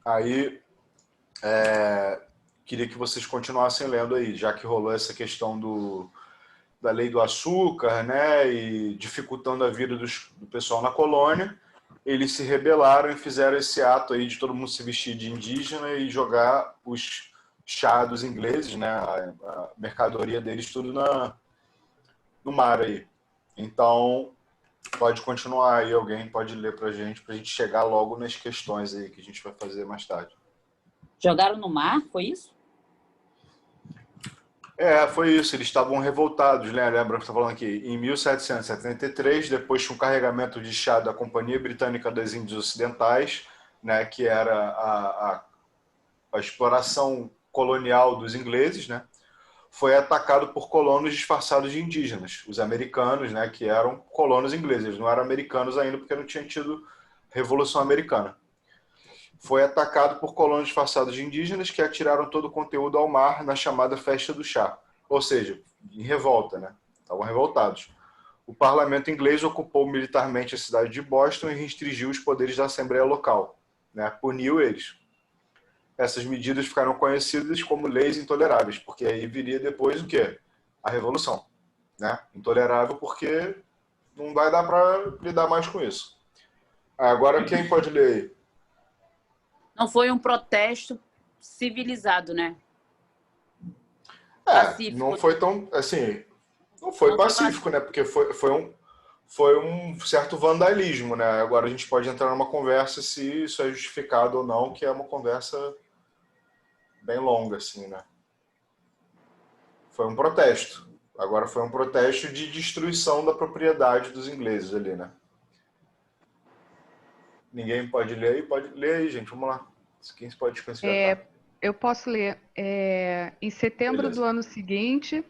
Aí, queria que vocês continuassem lendo aí, já que rolou essa questão da lei do açúcar, né, e dificultando a vida do pessoal na colônia. Eles se rebelaram e fizeram esse ato aí de todo mundo se vestir de indígena e jogar os chá dos ingleses, né, a mercadoria deles tudo no mar aí. Então, pode continuar aí, alguém pode ler para a gente chegar logo nas questões aí que a gente vai fazer mais tarde. Jogaram no mar, foi isso? Foi isso, eles estavam revoltados, né? Lembra que eu estou falando aqui? Em 1773, depois de um carregamento de chá da Companhia Britânica das Índias Ocidentais, né, que era a exploração colonial dos ingleses, né, foi atacado por colonos disfarçados de indígenas, os americanos, né, que eram colonos ingleses, eles não eram americanos ainda porque não tinha tido Revolução Americana. Foi atacado por colonos disfarçados de indígenas que atiraram todo o conteúdo ao mar na chamada Festa do Chá. Ou seja, em revolta, né? Estavam revoltados. O parlamento inglês ocupou militarmente a cidade de Boston e restringiu os poderes da Assembleia local, né? Puniu eles. Essas medidas ficaram conhecidas como leis intoleráveis, porque aí viria depois o quê? A Revolução, né? Intolerável porque não vai dar para lidar mais com isso. Agora, quem pode ler aí? Não foi um protesto civilizado, né? Pacífico. Não foi tão, assim, não foi pacífico, né? Porque foi um certo vandalismo, né? Agora a gente pode entrar numa conversa se isso é justificado ou não, que é uma conversa bem longa, assim, né? Foi um protesto. Agora foi um protesto de destruição da propriedade dos ingleses ali, né? Ninguém pode ler aí? Pode ler aí, gente. Vamos lá. Quem pode desconsiderar? Eu posso ler. Em setembro do ano seguinte,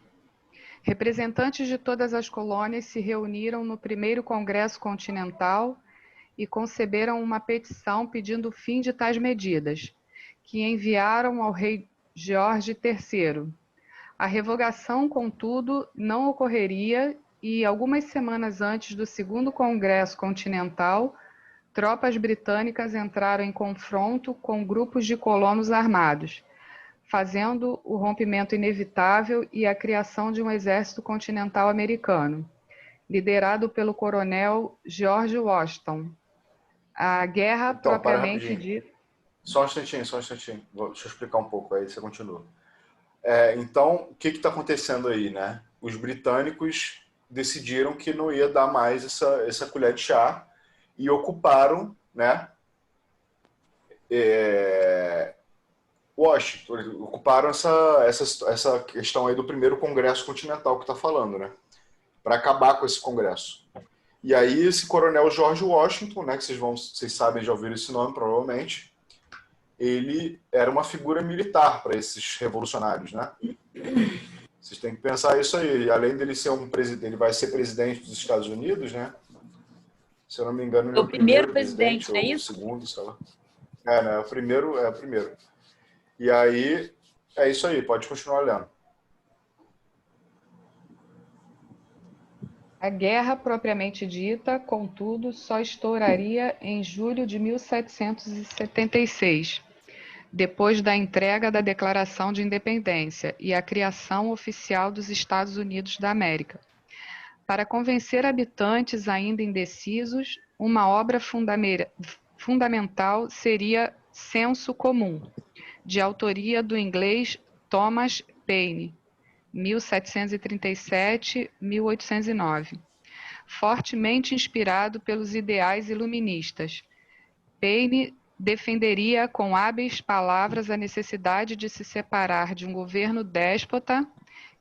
representantes de todas as colônias se reuniram no primeiro Congresso Continental e conceberam uma petição pedindo o fim de tais medidas, que enviaram ao rei George III. A revogação, contudo, não ocorreria e, algumas semanas antes do segundo Congresso Continental, tropas britânicas entraram em confronto com grupos de colonos armados, fazendo o rompimento inevitável e a criação de um exército continental americano, liderado pelo coronel George Washington. A guerra Então, propriamente dita... Só um instantinho. Deixa eu explicar um pouco, aí você continua. Então, o que está acontecendo aí, né? Os britânicos decidiram que não ia dar mais essa colher de chá e ocuparam, né, Washington, ocuparam essa questão aí do primeiro Congresso Continental que está falando, né, para acabar com esse Congresso. E aí esse coronel George Washington, né, que vocês sabem, já ouviram esse nome provavelmente, ele era uma figura militar para esses revolucionários, né? Vocês têm que pensar isso aí. Além dele ser um presidente, ele vai ser presidente dos Estados Unidos, né? Se eu não me engano, ele é o primeiro presidente, não é ou isso? o segundo, sei lá. Né? O primeiro. E aí, é isso aí, pode continuar olhando. A guerra propriamente dita, contudo, só estouraria em julho de 1776, depois da entrega da Declaração de Independência e a criação oficial dos Estados Unidos da América. Para convencer habitantes ainda indecisos, uma obra fundamental seria Senso Comum, de autoria do inglês Thomas Paine, 1737-1809, fortemente inspirado pelos ideais iluministas. Paine defenderia com hábeis palavras a necessidade de se separar de um governo déspota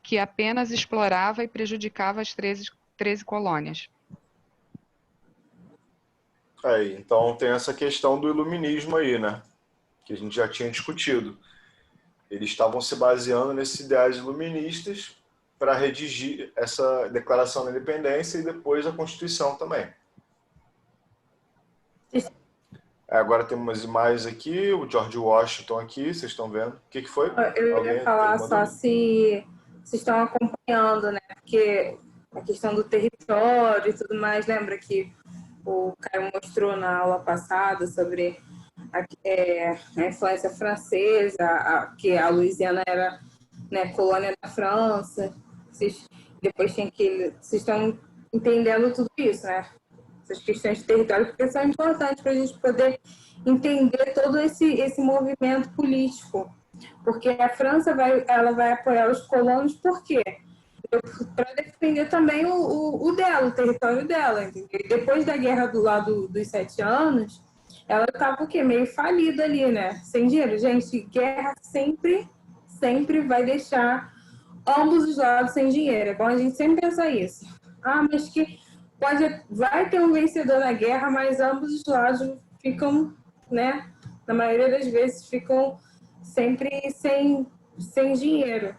que apenas explorava e prejudicava as 13 colônias. Então tem essa questão do iluminismo aí, né? Que a gente já tinha discutido. Eles estavam se baseando nesses ideais iluministas para redigir essa Declaração da Independência e depois a Constituição também. Agora tem umas imagens aqui, o George Washington aqui, vocês estão vendo. O que foi? Eu ia falar só se vocês estão acompanhando, né? Porque a questão do território e tudo mais, lembra que o Caio mostrou na aula passada sobre a influência francesa, que a Louisiana era, né, colônia da França. Depois tem que... Vocês estão entendendo tudo isso, né? Essas questões de território, porque são importantes para a gente poder entender todo esse movimento político. Porque a França ela vai apoiar os colonos por quê? Para defender também o dela, o território dela. Entendeu? E depois da guerra do lado dos 7 anos, ela estava o quê? Meio falida ali, né? Sem dinheiro. Gente, guerra sempre vai deixar ambos os lados sem dinheiro. É bom a gente sempre pensar isso. Mas que vai ter um vencedor na guerra, mas ambos os lados ficam, né? Na maioria das vezes ficam sempre sem dinheiro.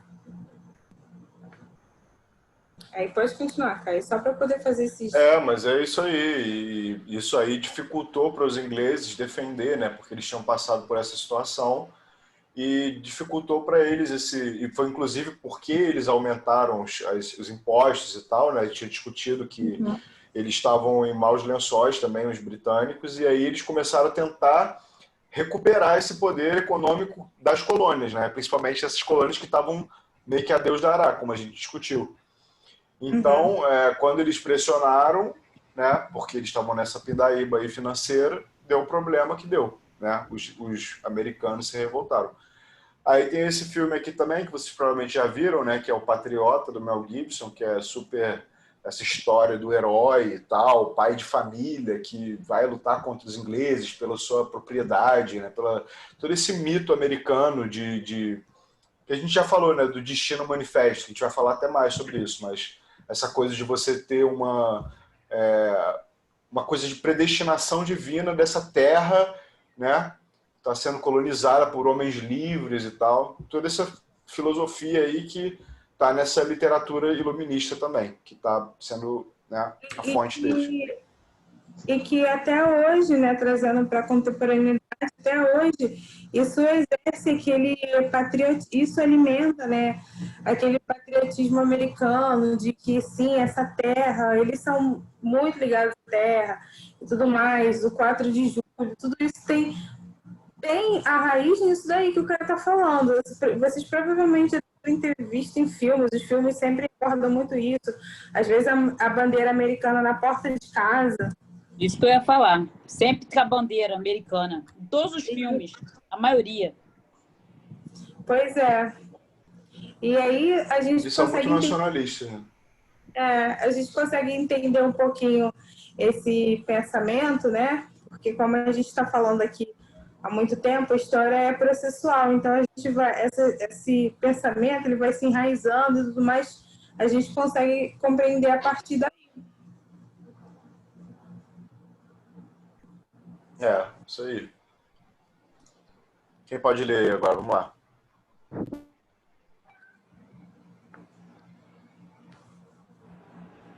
Aí pode continuar, Caio, só para poder fazer esses... Mas é isso aí. E isso aí dificultou para os ingleses defender, né? Porque eles tinham passado por essa situação e dificultou para eles e foi inclusive porque eles aumentaram os impostos e tal, né? A gente tinha discutido que eles estavam em maus lençóis também, os britânicos, e aí eles começaram a tentar recuperar esse poder econômico das colônias, né? Principalmente essas colônias que estavam meio que a Deus dará, como a gente discutiu. Então, quando eles pressionaram, né, porque eles estavam nessa pindaíba aí financeira, deu o problema que deu, né? Os americanos se revoltaram. Aí tem esse filme aqui também, que vocês provavelmente já viram, né, que é o Patriota, do Mel Gibson, que é super essa história do herói e tal, pai de família que vai lutar contra os ingleses pela sua propriedade, né, todo esse mito americano que a gente já falou, né, do Destino Manifesto, que a gente vai falar até mais sobre isso, mas essa coisa de você ter uma coisa de predestinação divina dessa terra, né, está sendo colonizada por homens livres e tal, toda essa filosofia aí que está nessa literatura iluminista também, que está sendo, né, a fonte deles. E que até hoje, né, trazendo para a contemporaneidade, até hoje, isso exerce isso alimenta, né, aquele patriotismo americano de que, sim, essa terra, eles são muito ligados à terra e tudo mais, o 4 de julho, tudo isso tem a raiz nisso daí que o cara está falando. Vocês provavelmente devem ter visto em filmes, os filmes sempre recordam muito isso. Às vezes a bandeira americana na porta de casa. Isso que eu ia falar. Sempre com a bandeira americana. Em todos os filmes, a maioria. Pois é. E aí a gente Isso consegue... é muito nacionalista, né? A gente consegue entender um pouquinho esse pensamento, né? Porque como a gente está falando aqui há muito tempo, a história é processual. Então, a gente esse pensamento ele vai se enraizando e tudo mais, a gente consegue compreender a partir daí. Isso aí. Quem pode ler agora? Vamos lá.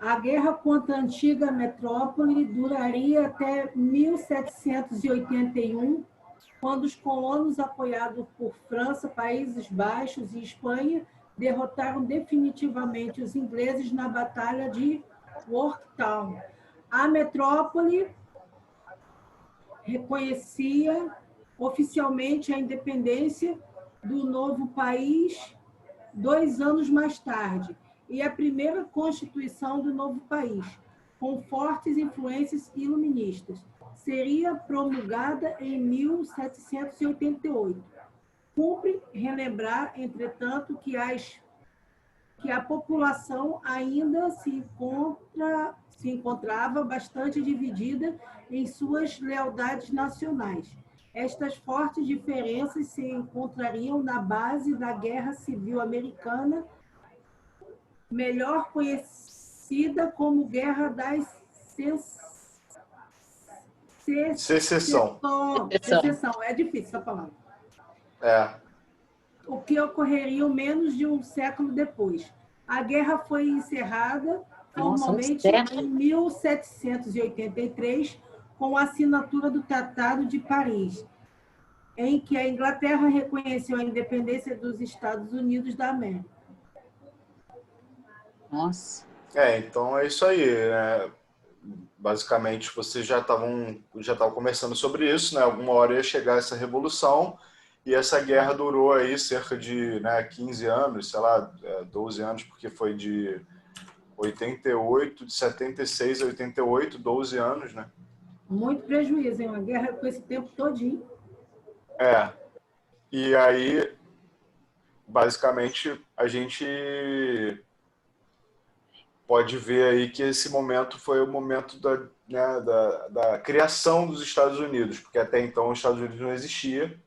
A guerra contra a antiga metrópole duraria até 1781, quando os colonos, apoiados por França, Países Baixos e Espanha, derrotaram definitivamente os ingleses na Batalha de Yorktown. A metrópole reconhecia oficialmente a independência do novo país 2 anos mais tarde, e a primeira Constituição do novo país, com fortes influências iluministas, seria promulgada em 1788. Cumpre relembrar, entretanto, que a população ainda se encontrava bastante dividida em suas lealdades nacionais. Estas fortes diferenças se encontrariam na base da Guerra Civil Americana, melhor conhecida como Guerra das Secessão. Secessão, é difícil essa palavra. O que ocorreria menos de um século depois. A guerra foi encerrada formalmente em 1783, com a assinatura do Tratado de Paris, em que a Inglaterra reconheceu a independência dos Estados Unidos da América. Nossa. Então é isso aí, né? basicamente, vocês já estavam conversando sobre isso, né? Alguma hora ia chegar essa revolução, e essa guerra durou aí cerca de, né, 15 anos, sei lá, 12 anos, porque foi de 88, de 76 a 88, 12 anos, né? Muito prejuízo, hein? Uma guerra com esse tempo todinho. É. E aí, basicamente, a gente pode ver aí que esse momento foi o momento né, da criação dos Estados Unidos, porque até então os Estados Unidos não existia.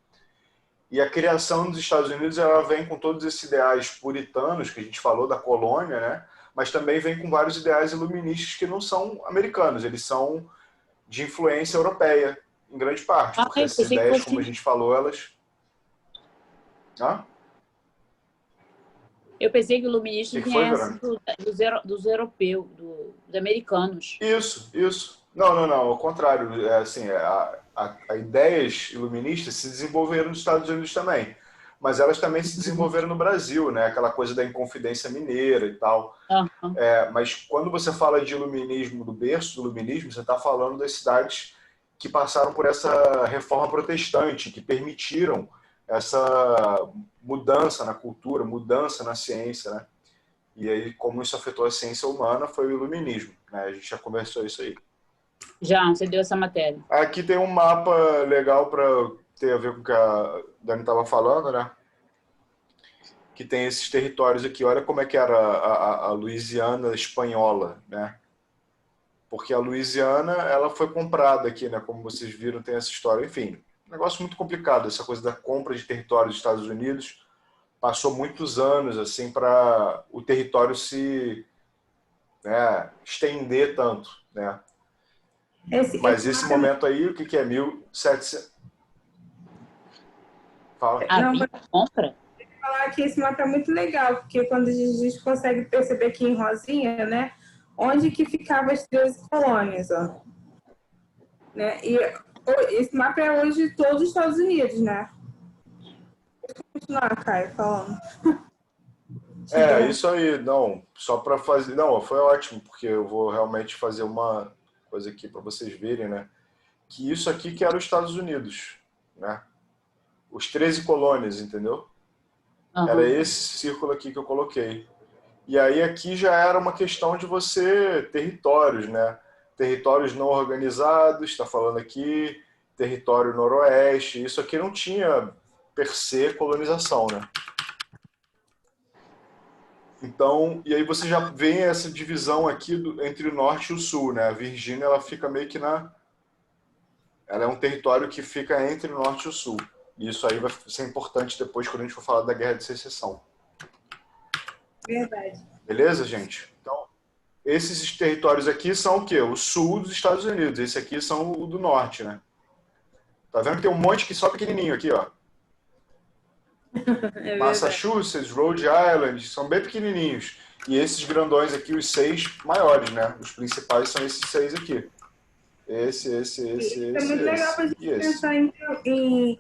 E a criação dos Estados Unidos ela vem com todos esses ideais puritanos que a gente falou da colônia, né? Mas também vem com vários ideais iluministas que não são americanos, eles são de influência europeia, em grande parte, porque essas ideias, como a gente falou, elas... Hã? Eu pensei que o iluminista tinha sido dos europeus, dos americanos. Isso. Não, ao contrário. Assim, ideias iluministas se desenvolveram nos Estados Unidos também, mas elas também se desenvolveram no Brasil, né? Aquela coisa da Inconfidência Mineira e tal. Uhum. Mas quando você fala de iluminismo, do berço do iluminismo, você está falando das cidades que passaram por essa reforma protestante, que permitiram essa mudança na cultura, mudança na ciência, né? E aí, como isso afetou a ciência humana, foi o iluminismo, né? A gente já conversou isso aí. Já, você deu essa matéria. Aqui tem um mapa legal para ter a ver com o que a Dani estava falando, né? Que tem esses territórios aqui. Olha como é que era a Louisiana espanhola, né? Porque a Louisiana, ela foi comprada aqui, né? Como vocês viram, tem essa história. Enfim, um negócio muito complicado, essa coisa da compra de território dos Estados Unidos. Passou muitos anos, assim, para o território se, né, estender tanto, né? Mas esse momento aí, o que é 1700? Fala. Compra? Falar que esse mapa é muito legal, porque quando a gente consegue perceber aqui em rosinha, né, onde que ficavam as 13 colônias, ó. Né? E esse mapa é hoje de todos os Estados Unidos, né? Vou continuar, Caio, falando. Isso aí, não, só para fazer, não, foi ótimo, porque eu vou realmente fazer uma coisa aqui para vocês verem, né, que isso aqui que era os Estados Unidos, né, os 13 colônias, entendeu? Uhum. Era esse círculo aqui que eu coloquei. E aí aqui já era uma questão de você, territórios, né, territórios não organizados, está falando aqui, território noroeste, isso aqui não tinha per se colonização, né. Então, e aí você já vê essa divisão aqui entre o norte e o sul, né? A Virgínia, ela fica meio que ela é um território que fica entre o norte e o sul. E isso aí vai ser importante depois quando a gente for falar da Guerra de Secessão. Verdade. Beleza, gente? Então, esses territórios aqui são o quê? O sul dos Estados Unidos. Esse aqui são o do norte, né? Tá vendo que tem um monte que só pequenininho aqui, ó. Massachusetts, Rhode Island, são bem pequenininhos. E esses grandões aqui, os 6 maiores, né? Os principais são esses 6 aqui. Esse. É muito legal para a gente pensar em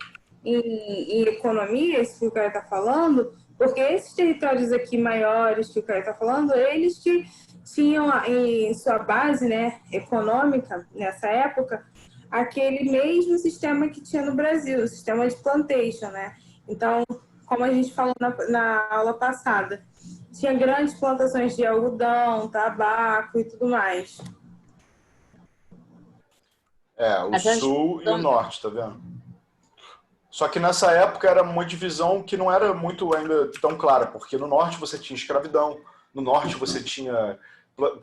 economia, isso que o cara está falando, porque esses territórios aqui maiores que o cara está falando, eles que tinham em sua base, né, econômica, nessa época, aquele mesmo sistema que tinha no Brasil, o sistema de plantation, né? Então, como a gente falou na aula passada, tinha grandes plantações de algodão, tabaco e tudo mais. O sul e o norte, tá vendo? Só que nessa época era uma divisão que não era muito ainda tão clara, porque no norte você tinha escravidão, no norte você tinha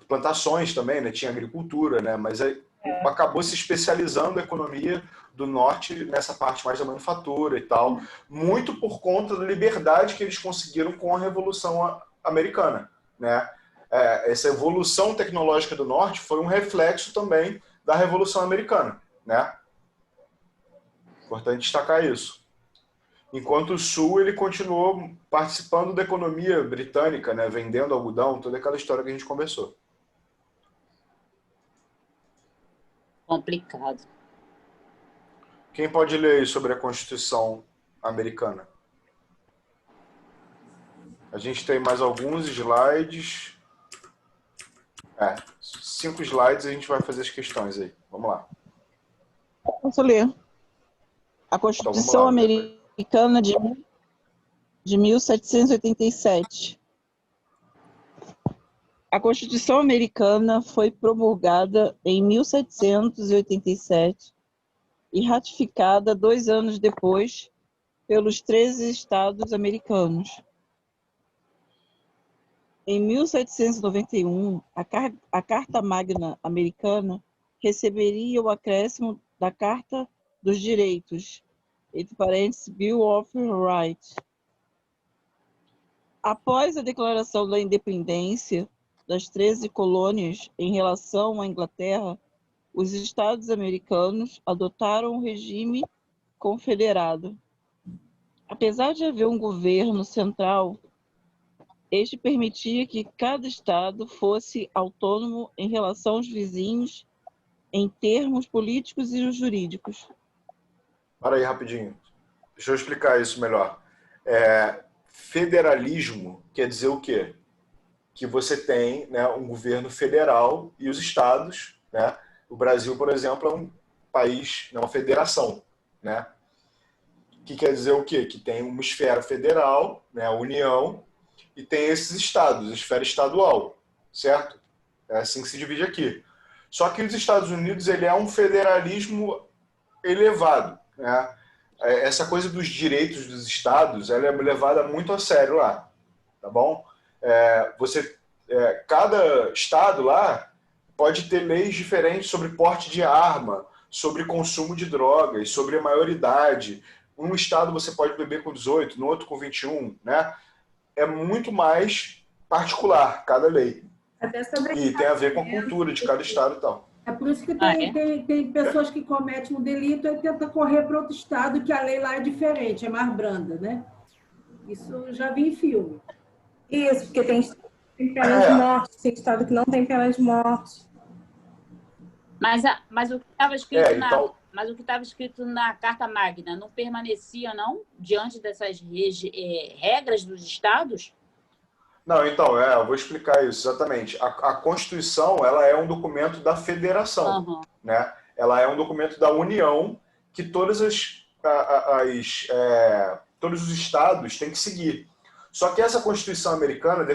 plantações também, né? Tinha agricultura, né? Mas aí acabou se especializando a economia do norte nessa parte mais da manufatura e tal, muito por conta da liberdade que eles conseguiram com a Revolução Americana, né? Essa evolução tecnológica do norte foi um reflexo também da Revolução Americana, né? Importante destacar isso. Enquanto o sul ele continuou participando da economia britânica, né? Vendendo algodão, toda aquela história que a gente conversou. Complicado. Quem pode ler aí sobre a Constituição americana? A gente tem mais alguns slides. 5 slides e a gente vai fazer as questões aí. Vamos lá. Posso ler? A Constituição Americana de 1787. A Constituição Americana foi promulgada em 1787 e ratificada 2 anos depois pelos 13 estados americanos. Em 1791, a Carta Magna Americana receberia o acréscimo da Carta dos Direitos, entre parênteses, Bill of Rights. Após a declaração da independência das 13 colônias em relação à Inglaterra, os estados americanos adotaram um regime confederado. Apesar de haver um governo central, este permitia que cada estado fosse autônomo em relação aos vizinhos em termos políticos e jurídicos. Para aí, rapidinho. Deixa eu explicar isso melhor. Federalismo quer dizer o quê? Que você tem, né, um governo federal e os estados, né? O Brasil, por exemplo, é um país, é uma federação, né? Que quer dizer o quê? Que tem uma esfera federal, né, a União, e tem esses estados, a esfera estadual, certo? É assim que se divide aqui. Só que os Estados Unidos, ele é um federalismo elevado, né? Essa coisa dos direitos dos estados, ela é levada muito a sério lá, tá bom? Cada estado lá pode ter leis diferentes sobre porte de arma, sobre consumo de drogas, sobre a maioridade. Um estado você pode beber com 18, no outro com 21, né? É muito mais particular cada lei. Até sobre E tem a ver com a cultura de cada estado e tal. É por isso que tem pessoas que cometem um delito e tentam correr para outro estado, que a lei lá é diferente, é mais branda, né? Isso eu já vi em filme. Isso, porque tem estado que tem pena de morte, tem estado que não tem pena de morte. Mas o que estava escrito então... Mas o que estava escrito na Carta Magna não permanecia, não? Diante dessas regras dos estados? Não, então, eu vou explicar isso, exatamente. A Constituição, ela é um documento da federação, né? Ela é um documento da União que todos os estados têm que seguir. Só que essa Constituição americana,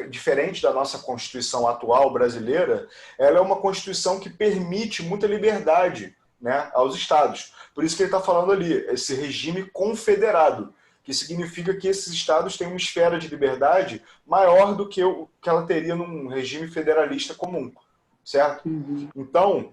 diferente da nossa Constituição atual brasileira, ela é uma Constituição que permite muita liberdade, né, aos estados. Por isso que ele está falando ali, esse regime confederado, que significa que esses estados têm uma esfera de liberdade maior do que o que ela teria num regime federalista comum, certo? Então,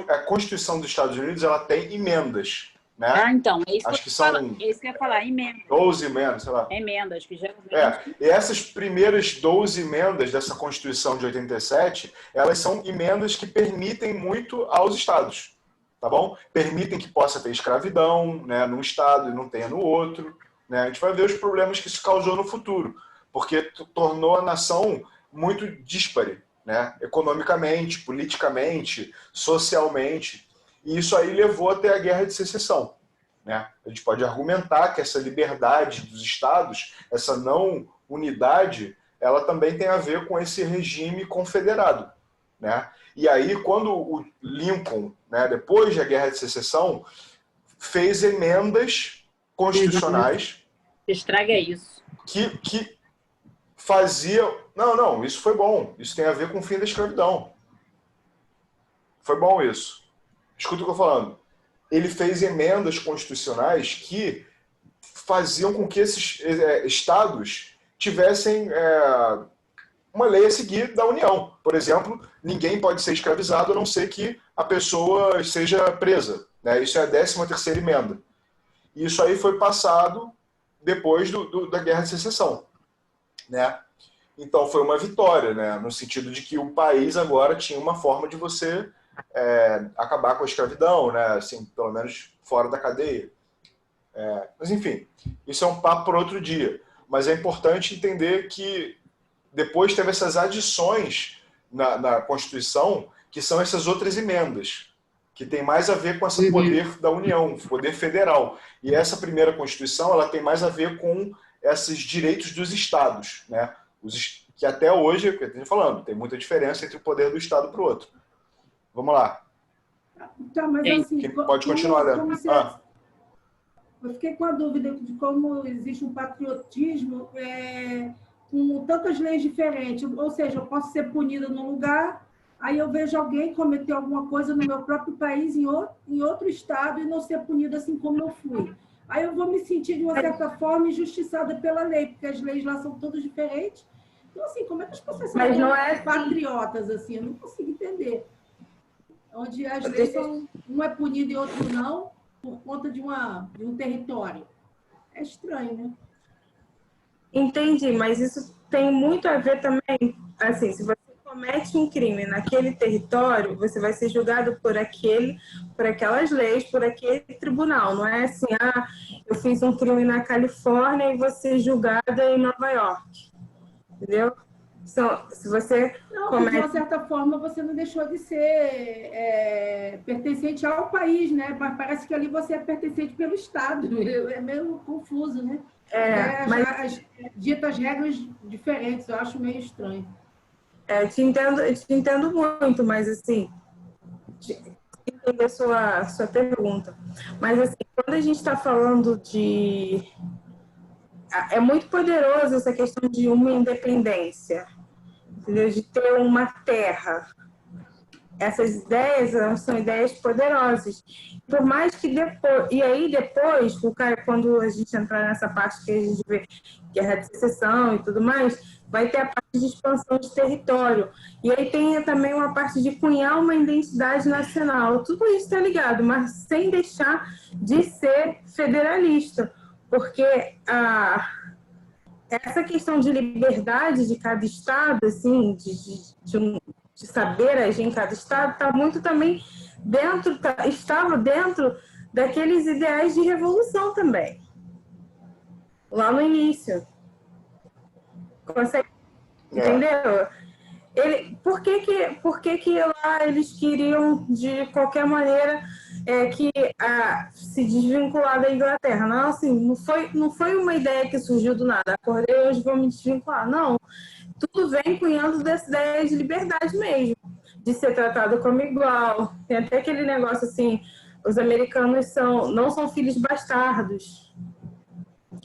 a Constituição dos Estados Unidos, ela tem emendas, né? Então, é isso Acho que que são é isso que eu ia falar, emendas. 12 emendas, sei lá. Emendas, que geralmente... E essas primeiras 12 emendas dessa Constituição de 87, elas são emendas que permitem muito aos estados, tá bom? Permitem que possa ter escravidão, né, num estado e não tenha no outro, né? A gente vai ver os problemas que isso causou no futuro, porque tornou a nação muito díspare, né? Economicamente, politicamente, socialmente, e isso aí levou até a Guerra de Secessão, né? A gente pode argumentar que essa liberdade dos estados, essa não unidade, ela também tem a ver com esse regime confederado, né? E aí, quando o Lincoln, né, depois da Guerra de Secessão, fez emendas constitucionais... Estraga isso. Que fazia... Não, isso foi bom. Isso tem a ver com o fim da escravidão. Foi bom isso. Escuta o que eu estou falando. Ele fez emendas constitucionais que faziam com que esses estados tivessem uma lei a seguir da União. Por exemplo, ninguém pode ser escravizado a não ser que a pessoa seja presa, né? Isso é a 13ª emenda. E isso aí foi passado depois da Guerra de Secessão, né? Então foi uma vitória, né? No sentido de que o país agora tinha uma forma de você acabar com a escravidão, né? Assim, pelo menos fora da cadeia. Mas enfim, isso é um papo para outro dia. Mas é importante entender que depois teve essas adições na Constituição, que são essas outras emendas, que tem mais a ver com esse poder da União, poder federal. E essa primeira Constituição, ela tem mais a ver com esses direitos dos estados, né? que até hoje, que eu estou falando, tem muita diferença entre o poder do Estado para o outro. Vamos lá. Tá, mas assim, Pode continuar, Léo. Eu fiquei com a dúvida de como existe um patriotismo com tantas leis diferentes. Ou seja, eu posso ser punida num lugar, aí eu vejo alguém cometer alguma coisa no meu próprio país, em outro estado, e não ser punida assim como eu fui. Aí eu vou me sentir, de uma certa forma, injustiçada pela lei, porque as leis lá são todas diferentes. Então, assim, como é que as pessoas são patriotas, assim? Eu não consigo entender. Onde as leis são... Um é punido e outro não, por conta de um território. É estranho, né? Entendi, mas isso tem muito a ver também, assim, se você comete um crime naquele território, você vai ser julgado por aquelas leis, por aquele tribunal. Não é assim, eu fiz um crime na Califórnia e vou ser julgada em Nova York. Entendeu? Se você comete... De uma certa forma, você não deixou de ser pertencente ao país, né? Mas parece que ali você é pertencente pelo Estado. É meio confuso, né? Mas ditas regras diferentes, eu acho meio estranho. Te entendo muito, mas assim, entender a sua pergunta. Mas assim, quando a gente está falando de... É muito poderoso essa questão de uma independência, entendeu? De ter uma terra. Essas ideias são ideias poderosas. Por mais que depois... E aí depois, quando a gente entrar nessa parte que a gente vê guerra de secessão e tudo mais, vai ter a parte de expansão de território. E aí tem também uma parte de cunhar uma identidade nacional. Tudo isso está ligado, mas sem deixar de ser federalista. Porque essa questão de liberdade de cada estado, assim, de saber agir em cada estado, está muito também estava dentro daqueles ideais de revolução também, lá no início. Consegue? Entendeu? Por que lá eles queriam, de qualquer maneira, se desvincular da Inglaterra? Não, assim, não foi uma ideia que surgiu do nada. Acordei hoje, vou me desvincular. Não. Tudo vem cunhando dessa ideia de liberdade mesmo, de ser tratado como igual. Tem até aquele negócio assim, os americanos não são filhos bastardos,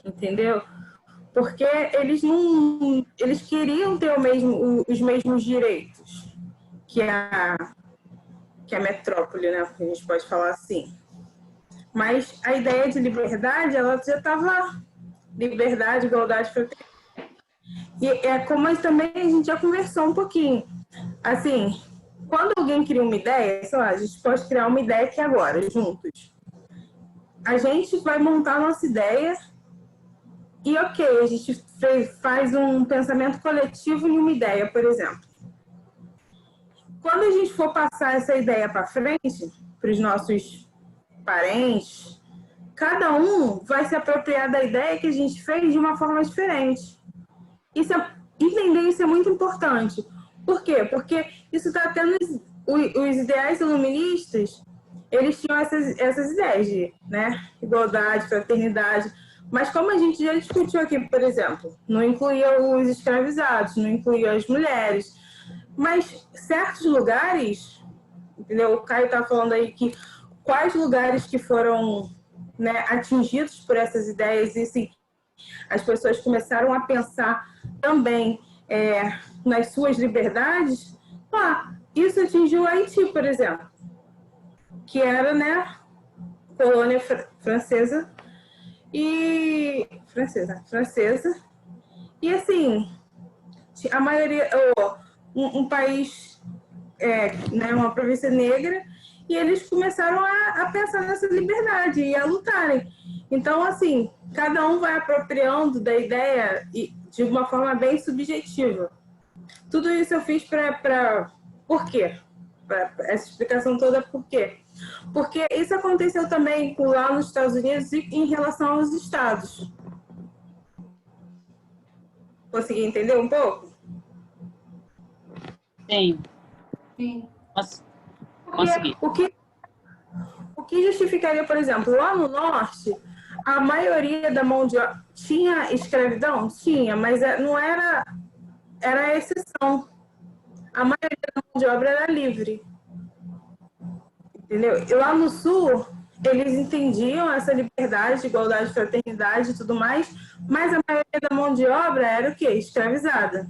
entendeu? Porque eles queriam ter os mesmos direitos que a metrópole, né? A gente pode falar assim. Mas a ideia de liberdade, ela já estava... Liberdade, igualdade, fraternidade. E como também a gente já conversou um pouquinho. Assim, quando alguém cria uma ideia, sei lá, a gente pode criar uma ideia aqui agora, juntos. A gente vai montar a nossa ideia e, ok, a gente faz um pensamento coletivo em uma ideia, por exemplo. Quando a gente for passar essa ideia para frente, para os nossos parentes, cada um vai se apropriar da ideia que a gente fez de uma forma diferente. Entender isso é muito importante. Por quê? Porque isso está até os ideais iluministas, eles tinham essas ideias de, né, igualdade, fraternidade. Mas como a gente já discutiu aqui, por exemplo, não incluía os escravizados, não incluía as mulheres. Mas certos lugares, entendeu? O Caio está falando aí que quais lugares que foram, né, atingidos por essas ideias, e assim, as pessoas começaram a pensar também nas suas liberdades. Isso atingiu o Haiti, por exemplo, que era, né, colônia francesa, e assim, a maioria, um país, né, uma província negra, e eles começaram a pensar nessa liberdade e a lutarem. Então, assim, cada um vai apropriando da ideia de uma forma bem subjetiva. Tudo isso eu fiz por quê? Essa explicação toda, por quê? Porque isso aconteceu também lá nos Estados Unidos e em relação aos estados. Consegui entender um pouco? Sim. Consegui. O que justificaria, por exemplo, lá no norte, a maioria da mão de obra tinha escravidão? Tinha, mas não era era a exceção. A maioria da mão de obra era livre. Entendeu? E lá no Sul, eles entendiam essa liberdade, igualdade, fraternidade e tudo mais, mas a maioria da mão de obra era o quê? Escravizada.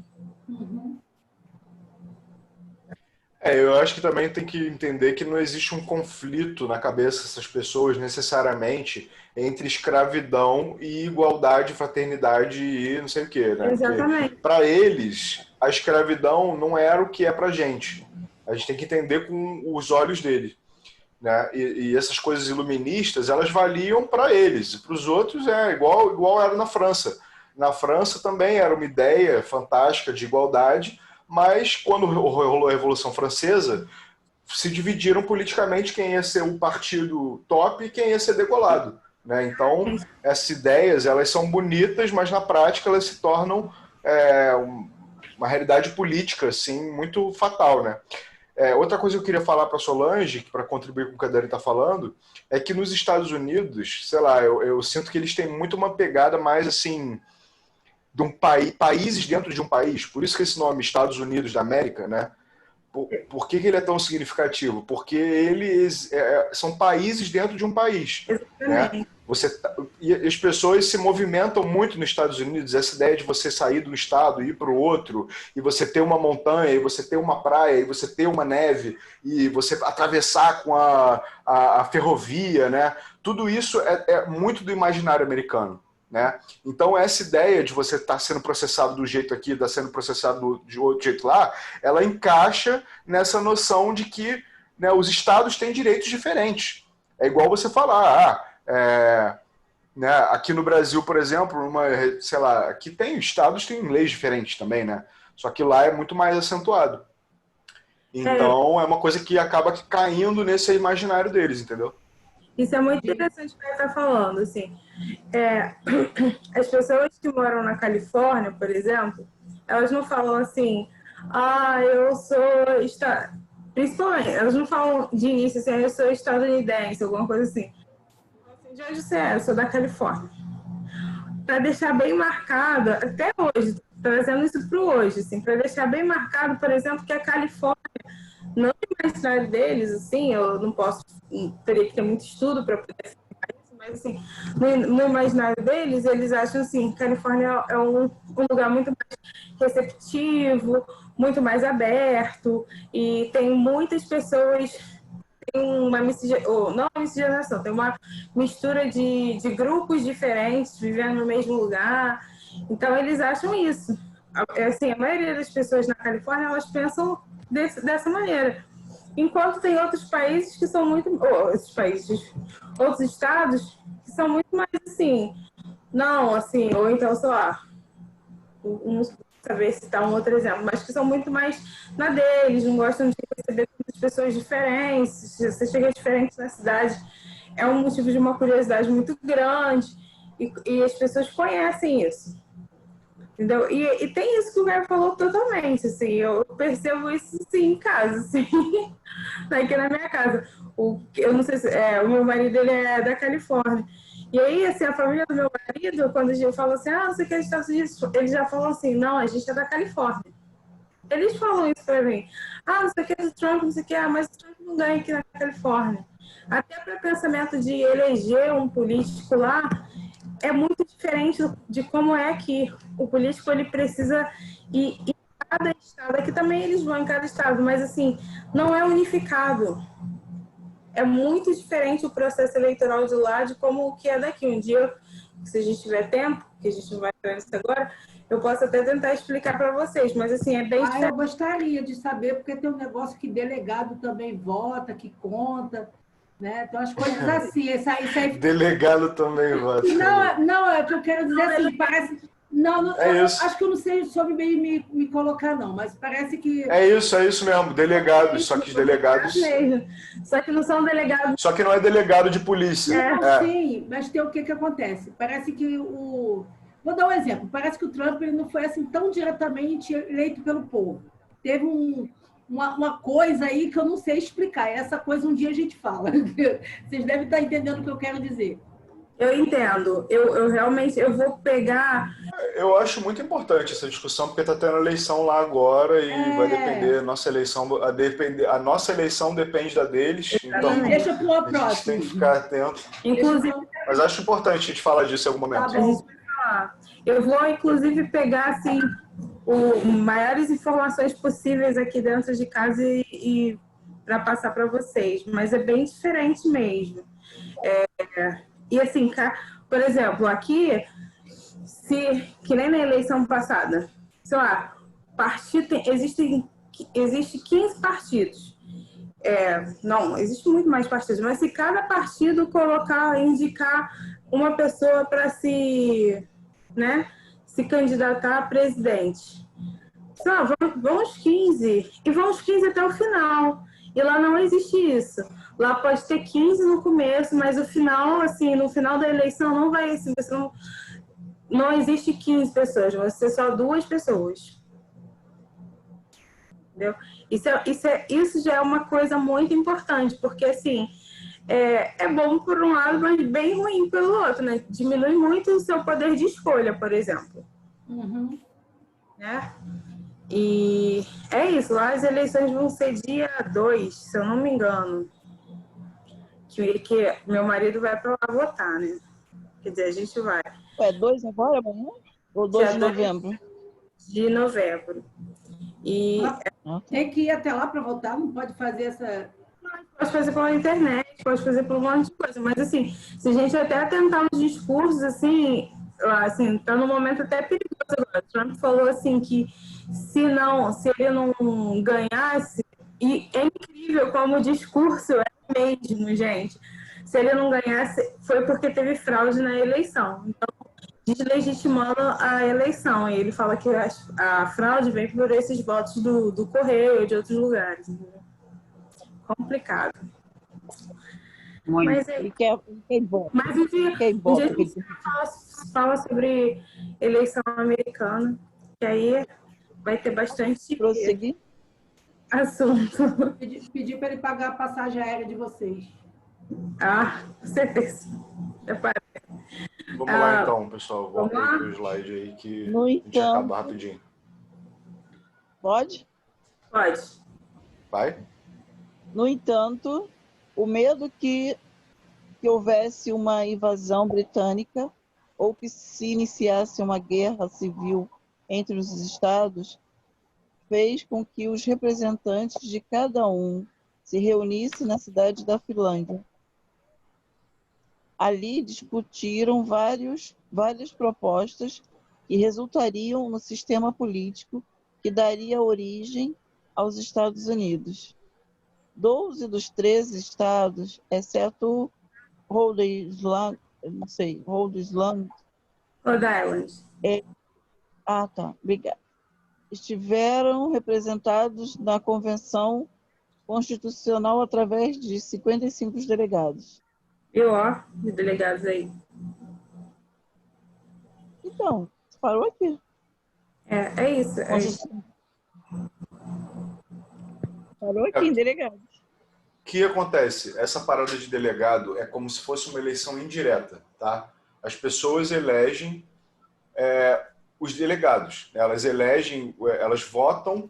Eu acho que também tem que entender que não existe um conflito na cabeça dessas pessoas necessariamente entre escravidão e igualdade, fraternidade e não sei o quê, né? Exatamente. Para eles, a escravidão não era o que é pra gente. A gente tem que entender com os olhos dele, né? E essas coisas iluministas, elas valiam para eles. Para os outros é igual era na França. Na França também era uma ideia fantástica de igualdade, mas quando rolou a Revolução Francesa, se dividiram politicamente quem ia ser o partido top e quem ia ser degolado, né? Então, essas ideias, elas são bonitas, mas na prática elas se tornam uma realidade política, assim, muito fatal, né? Outra coisa que eu queria falar para a Solange, para contribuir com o que a Dani está falando, é que nos Estados Unidos, sei lá, eu sinto que eles têm muito uma pegada mais, assim, de um países dentro de um país. Por isso que esse nome Estados Unidos da América, né? Por que ele é tão significativo? Porque eles são países dentro de um país. Né? E as pessoas se movimentam muito nos Estados Unidos. Essa ideia de você sair de um estado e ir para o outro, e você ter uma montanha, e você ter uma praia, e você ter uma neve, e você atravessar com a ferrovia, né? Tudo isso é muito do imaginário americano. Né? Então essa ideia de você estar sendo processado do jeito aqui, estar sendo processado de outro jeito lá, ela encaixa nessa noção de que, né, os estados têm direitos diferentes. É igual você falar, né, aqui no Brasil, por exemplo, sei lá, aqui tem estados têm leis diferentes também, né? Só que lá é muito mais acentuado. Então é uma coisa que acaba caindo nesse imaginário deles, entendeu? Isso é muito interessante o que você está falando, assim. As pessoas que moram na Califórnia, por exemplo, elas não falam assim, eu sou... Principalmente, elas não falam de início assim, eu sou estadunidense, alguma coisa assim. De onde você é? Eu sou da Califórnia. Para deixar bem marcado, até hoje, trazendo isso para o hoje, assim, para deixar bem marcado, por exemplo, que a Califórnia, não no imaginário deles, assim, eu não posso, teria que ter muito estudo para poder explicar isso, mas assim, no imaginário deles, eles acham assim, Califórnia é um lugar muito mais receptivo, muito mais aberto, e tem muitas pessoas, tem uma miscigenação, tem uma mistura de grupos diferentes vivendo no mesmo lugar, então eles acham isso. Assim, a maioria das pessoas na Califórnia, elas pensam dessa maneira. Enquanto tem outros países que são muito... outros estados que são muito mais assim... Não, assim, ou então, sei lá... Não saber citar um outro exemplo, mas que são muito mais na deles, não gostam de receber muitas pessoas diferentes. Se você chega diferente na cidade, é um motivo de uma curiosidade muito grande. E as pessoas conhecem isso. Entendeu? E tem isso que o Gaio falou totalmente, assim, eu percebo isso, sim, em casa, assim, aqui na minha casa. Eu não sei se... o meu marido, ele é da Califórnia. E aí, assim, a família do meu marido, quando a gente fala assim, não sei o que, Estados Unidos, eles já falam assim, não, a gente é da Califórnia. Eles falam isso pra mim. Não sei o que, do Trump, não sei o que, mas o Trump não ganha aqui na Califórnia. Até para o pensamento de eleger um político lá, é muito diferente de como é que o político ele precisa ir em cada estado. Aqui também eles vão em cada estado, mas assim, não é unificado. É muito diferente o processo eleitoral de lá de como o que é daqui. Um dia, se a gente tiver tempo, que a gente não vai entrar nisso agora, eu posso até tentar explicar para vocês, mas assim, é bem diferente. Eu gostaria de saber, porque tem um negócio que delegado também vota, que conta... Né? Então, as coisas assim, isso aí... Delegado também vota. Não, é o que eu quero dizer assim, parece... Acho que eu não sei sobre me colocar, não, mas parece que... É isso mesmo, delegados, só que os delegados... Só que não são delegados... Só que não é delegado de polícia. Sim, mas tem o que acontece? Parece que o... Vou dar um exemplo, parece que o Trump ele não foi assim tão diretamente eleito pelo povo. Teve uma coisa aí que eu não sei explicar. Essa coisa um dia a gente fala. Vocês devem estar entendendo o que eu quero dizer. Eu entendo. Eu realmente eu vou pegar. Eu acho muito importante essa discussão, porque está tendo eleição lá agora e vai depender, nossa eleição, a nossa eleição depende da deles, então Deixa para o a gente tem próximo. que ficar atento. Inclusive, Mas acho importante a gente falar disso em algum momento. Tá bom. eu vou, inclusive, pegar assim, maiores informações possíveis aqui dentro de casa e para passar para vocês. Mas é bem diferente mesmo. E assim, por exemplo, aqui, que nem na eleição passada, sei lá, existe 15 partidos. Não, existe muito mais partidos, mas se cada partido indicar uma pessoa para se candidatar a presidente. Sei lá, vão os 15, e vão os 15 até o final. E lá não existe isso. Lá pode ter 15 no começo, mas o final, assim, no final da eleição não vai assim, não existe 15 pessoas, vai ser só 2 pessoas. Entendeu? Isso já é uma coisa muito importante, porque assim, é bom por um lado, mas bem ruim pelo outro, né? Diminui muito o seu poder de escolha, por exemplo. Uhum. Né? E é isso, lá as eleições vão ser dia 2, se eu não me engano. Que meu marido vai para lá votar, né? Quer dizer, a gente vai. 2 agora, amanhã? Ou 2 de novembro? De novembro. E Tem que ir até lá para votar, não pode fazer essa... pode fazer pela internet, pode fazer por um monte de coisa. Mas, assim, se a gente até tentar uns discursos, assim, tá num momento até perigoso agora. O Trump falou, assim, que se ele não ganhasse... E é incrível como o discurso é mesmo, gente. Se ele não ganhasse, foi porque teve fraude na eleição. Então, deslegitimando a eleição. E ele fala que a fraude vem por esses votos do correio, de outros lugares. Entendeu? Complicado. Muito. Mas um dia a gente fala sobre eleição americana, que aí vai ter bastante assunto. Pedir para ele pagar a passagem aérea de vocês. Com certeza. Vamos lá então, pessoal. Volta aí pro slide aí que a gente acaba rapidinho. Pode? Pode. Vai? No entanto, o medo que houvesse uma invasão britânica ou que se iniciasse uma guerra civil entre os estados fez com que os representantes de cada um se reunissem na cidade da Finlândia. Ali discutiram várias propostas que resultariam no sistema político que daria origem aos Estados Unidos. 12 dos 13 estados, exceto Rhode Island. Tá, obrigada. Estiveram representados na Convenção Constitucional através de 55 delegados. De delegados aí. Então, parou aqui. É isso. Parou aqui em delegados. O que acontece? Essa parada de delegado é como se fosse uma eleição indireta, tá? As pessoas elegem os delegados. Elas votam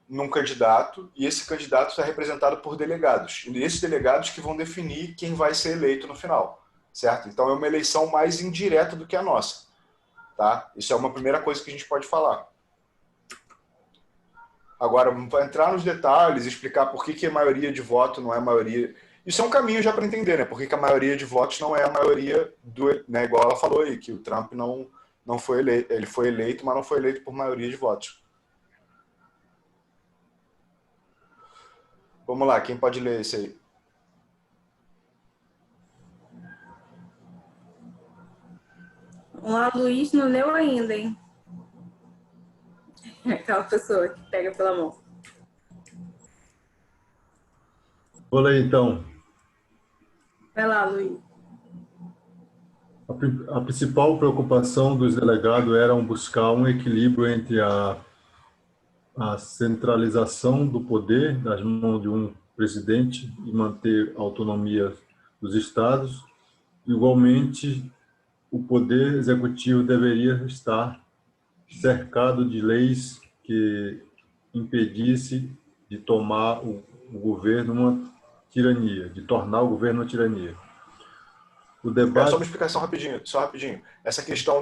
num candidato e esse candidato está representado por delegados. E esses delegados que vão definir quem vai ser eleito no final, certo? Então é uma eleição mais indireta do que a nossa, tá? Isso é uma primeira coisa que a gente pode falar. Agora, para entrar nos detalhes, explicar por que a maioria de voto não é a maioria... Isso é um caminho já para entender, né? Por que a maioria de votos não é a maioria né? Igual ela falou aí, que o Trump não foi eleito. Ele foi eleito, mas não foi eleito por maioria de votos. Vamos lá, quem pode ler esse aí? O Luiz não leu ainda, hein? Aquela pessoa que pega pela mão. Vou ler então. Vai lá, Luiz. A principal preocupação dos delegados era buscar um equilíbrio entre a centralização do poder nas mãos de um presidente e manter a autonomia dos estados Igualmente, o poder executivo deveria estar cercado de leis que impedisse de tomar o governo uma tirania, de tornar o governo uma tirania. O Só debate... uma explicação rapidinho, só rapidinho. Essa questão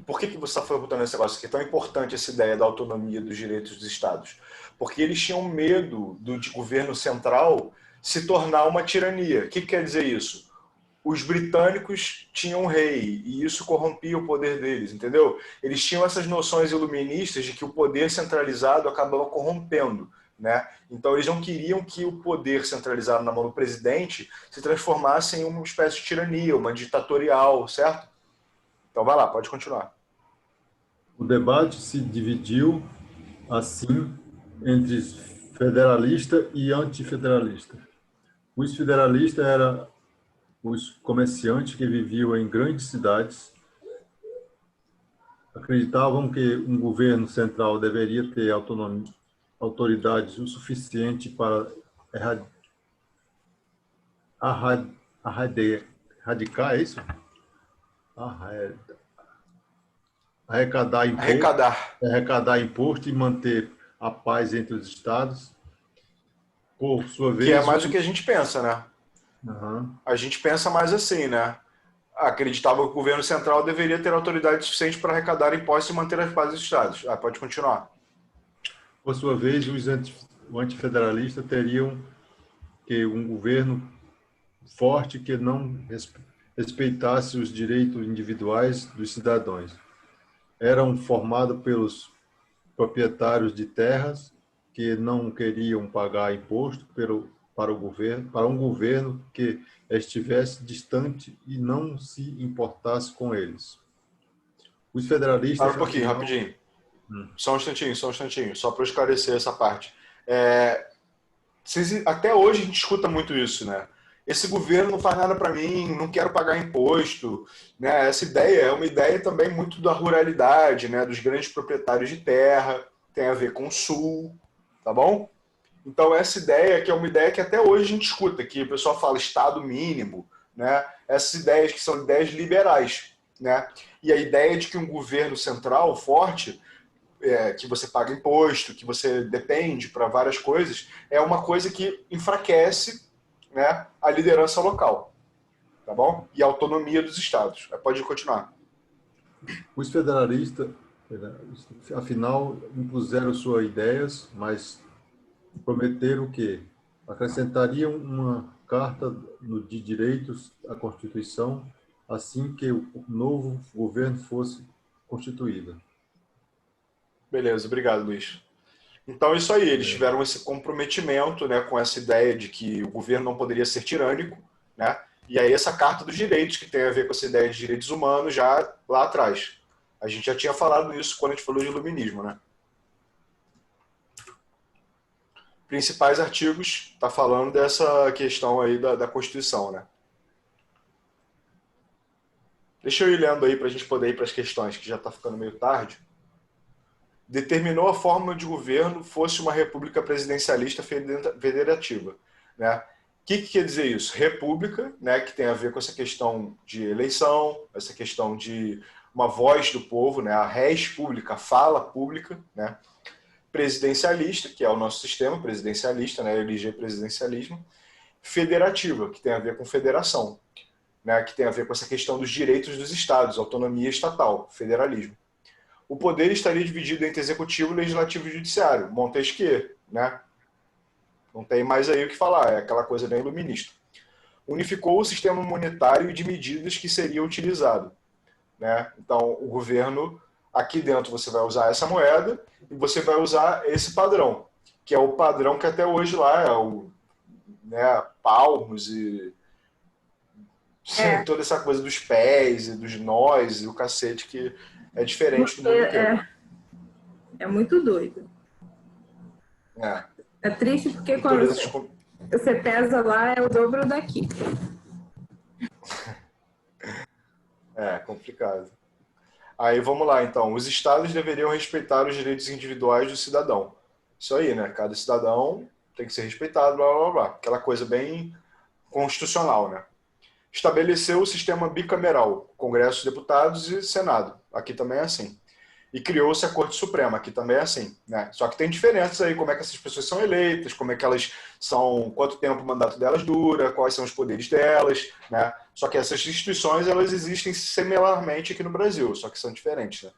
por que você está botando esse negócio aqui? É tão importante essa ideia da autonomia dos direitos dos estados. Porque eles tinham medo do governo central se tornar uma tirania. O que quer dizer isso? Os britânicos tinham um rei e isso corrompia o poder deles, entendeu? Eles tinham essas noções iluministas de que o poder centralizado acabava corrompendo, né? Então eles não queriam que o poder centralizado na mão do presidente se transformasse em uma espécie de tirania, uma ditatorial, certo? Então vai lá, pode continuar. O debate se dividiu, assim, entre federalista e antifederalista. Os federalistas eram os comerciantes que viviam em grandes cidades, acreditavam que um governo central deveria ter autonomia, autoridade o suficiente para erradicar, é isso? Arrecadar imposto e manter a paz entre os estados. Por sua vez... Que é mais o que a gente pensa, né? Uhum. A gente pensa mais assim, né? Acreditava que o governo central deveria ter autoridade suficiente para arrecadar impostos e manter as pazes dos estados. Pode continuar. Por sua vez, os antifederalistas teriam que um governo forte que não respeitasse os direitos individuais dos cidadãos. Eram formados pelos proprietários de terras que não queriam pagar imposto para um governo que estivesse distante e não se importasse com eles. Os federalistas... Para um pouquinho, rapidinho. Só um instantinho, só para eu esclarecer essa parte. Até hoje a gente escuta muito isso, né? Esse governo não faz nada para mim, não quero pagar imposto, né? Essa ideia é uma ideia também muito da ruralidade, né? Dos grandes proprietários de terra, tem a ver com o sul, tá bom? Então essa ideia que é uma ideia que até hoje a gente escuta, que o pessoal fala Estado mínimo, né? Essas ideias que são ideias liberais, né? E a ideia de que um governo central forte, que você paga imposto, que você depende para várias coisas, é uma coisa que enfraquece, né, a liderança local, tá bom? E a autonomia dos estados. Pode continuar. Os federalistas, afinal, impuseram suas ideias, mas prometeram que acrescentariam uma carta de direitos à Constituição assim que o novo governo fosse constituído. Beleza, obrigado, Luiz. Então, isso aí, eles tiveram esse comprometimento, né, com essa ideia de que o governo não poderia ser tirânico, né? E aí essa Carta dos Direitos, que tem a ver com essa ideia de direitos humanos, já lá atrás. A gente já tinha falado nisso quando a gente falou de iluminismo, né? Principais artigos, está falando dessa questão aí da Constituição, né? Deixa eu ir lendo aí para a gente poder ir para as questões, que já está ficando meio tarde. Determinou a forma de governo fosse uma república presidencialista federativa, né? O que quer dizer isso? República, né, que tem a ver com essa questão de eleição, essa questão de uma voz do povo, né, a res pública, a fala pública, né? Presidencialista, que é o nosso sistema presidencialista, né, eleger presidencialismo. Federativa, que tem a ver com federação, né, que tem a ver com essa questão dos direitos dos estados, autonomia estatal, federalismo. O poder estaria dividido entre executivo, legislativo e judiciário. Montesquieu, né? Não tem mais aí o que falar, é aquela coisa bem iluminista. Unificou o sistema monetário e de medidas que seria utilizado, né? Então, o governo, aqui dentro você vai usar essa moeda e você vai usar esse padrão, que é o padrão que até hoje lá é o, né, palmos e toda essa coisa dos pés e dos nós e o cacete que é diferente do mundo inteiro. É muito doido. É triste porque quando você pesa lá é o dobro daqui. É complicado. Aí vamos lá, então. Os estados deveriam respeitar os direitos individuais do cidadão. Isso aí, né? Cada cidadão tem que ser respeitado, blá, blá, blá. Aquela coisa bem constitucional, né? estabeleceu o sistema bicameral, Congresso, Deputados e Senado. Aqui também é assim. E criou-se a Corte Suprema, aqui também é assim, né? Só que tem diferenças aí, como é que essas pessoas são eleitas, como é que elas são, quanto tempo o mandato delas dura, quais são os poderes delas, né? Só que essas instituições, elas existem similarmente aqui no Brasil, só que são diferentes, né?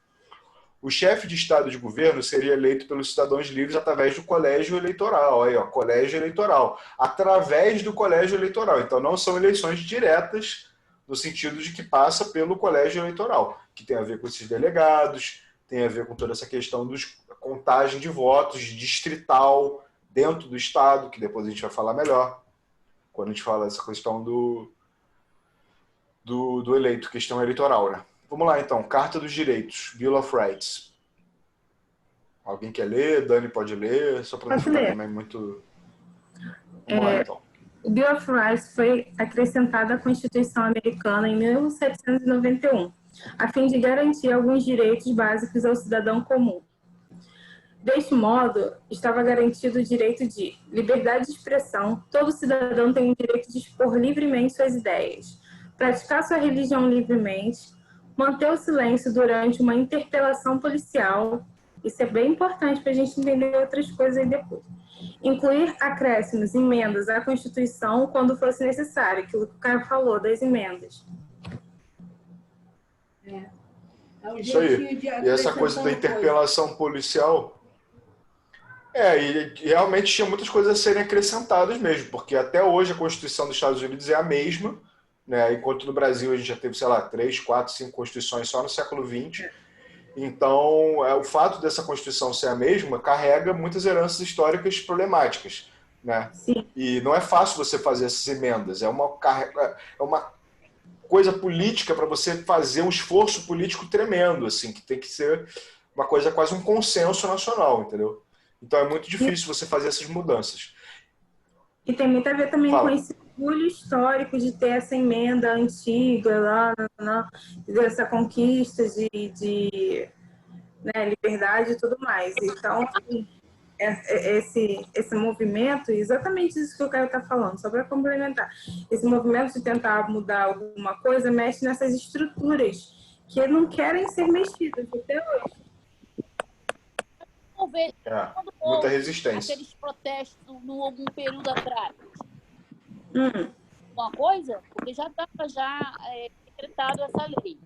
O chefe de Estado de governo seria eleito pelos cidadãos livres através do colégio eleitoral, aí, ó, colégio eleitoral, através do colégio eleitoral. Então, não são eleições diretas, no sentido de que passa pelo colégio eleitoral, que tem a ver com esses delegados, tem a ver com toda essa questão da contagem de votos, distrital, dentro do Estado, que depois a gente vai falar melhor, quando a gente fala essa questão do eleito, questão eleitoral, né? Vamos lá, então. Carta dos Direitos, Bill of Rights. Alguém quer ler? Dani pode ler, só para não ficar também muito... Vamos lá, então. O Bill of Rights foi acrescentado à Constituição Americana em 1791, a fim de garantir alguns direitos básicos ao cidadão comum. Deste modo, estava garantido o direito de liberdade de expressão. Todo cidadão tem o direito de expor livremente suas ideias, praticar sua religião livremente, manter o silêncio durante uma interpelação policial. Isso é bem importante para a gente entender outras coisas aí depois. Incluir acréscimos, emendas à Constituição quando fosse necessário, aquilo que o Caio falou, das emendas. Isso aí. E essa coisa da interpelação policial... e realmente tinha muitas coisas a serem acrescentadas mesmo, porque até hoje a Constituição dos Estados Unidos é a mesma, né? Enquanto no Brasil a gente já teve, sei lá, 3, 4, 5 constituições só no século XX. Então, o fato dessa Constituição ser a mesma carrega muitas heranças históricas problemáticas, né? Sim. E não é fácil você fazer essas emendas, é uma coisa política para você fazer um esforço político tremendo, assim, que tem que ser uma coisa quase um consenso nacional, entendeu? Então é muito difícil você fazer essas mudanças. E tem muito a ver também com esse orgulho histórico de ter essa emenda antiga lá, dessa conquista de liberdade e tudo mais. Então, esse movimento, exatamente isso que o Caio está falando, só para complementar, esse movimento de tentar mudar alguma coisa mexe nessas estruturas que não querem ser mexidas até hoje. Muita resistência. Aqueles protestos em algum período atrás. Uma coisa, porque já estava decretado essa lei.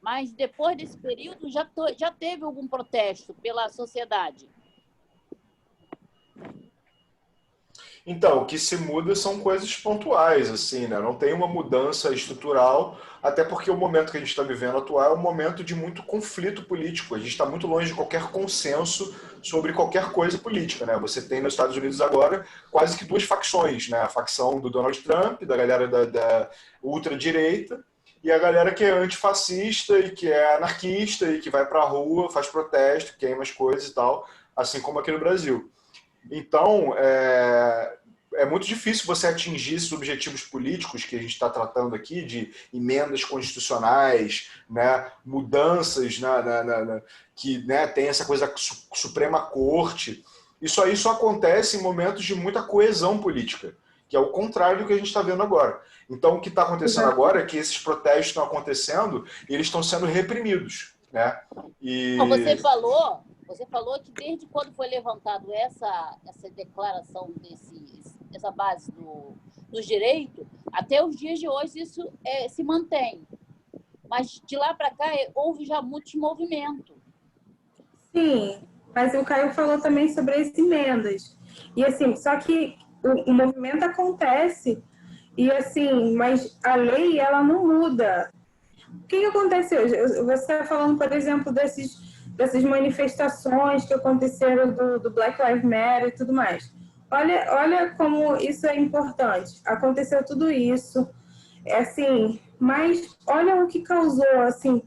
Mas depois desse período já teve algum protesto pela sociedade? Então, o que se muda são coisas pontuais, assim, né? Não tem uma mudança estrutural, até porque o momento que a gente está vivendo atual é um momento de muito conflito político. A gente está muito longe de qualquer consenso sobre qualquer coisa política, né? Você tem nos Estados Unidos agora quase que duas facções, né? A facção do Donald Trump, da galera da ultradireita, e a galera que é antifascista e que é anarquista e que vai para a rua, faz protesto, queima as coisas e tal, assim como aqui no Brasil. Então, é muito difícil você atingir esses objetivos políticos que a gente está tratando aqui, de emendas constitucionais, né, mudanças que, né, tem essa coisa da Suprema Corte. Isso aí só acontece em momentos de muita coesão política, que é o contrário do que a gente está vendo agora. Então, o que está acontecendo agora é que esses protestos estão acontecendo e eles estão sendo reprimidos, né? E... Você falou que desde quando foi levantado essa declaração, essa base dos direitos, até os dias de hoje isso se mantém. Mas de lá para cá houve já muitos movimentos. Sim, mas o Caio falou também sobre as emendas. E assim, só que o movimento acontece, e assim, mas a lei ela não muda. O que acontece hoje? Você está falando, por exemplo, dessas manifestações que aconteceram do Black Lives Matter e tudo mais. Olha como isso é importante. Aconteceu tudo isso, assim, mas olha o que causou, assim.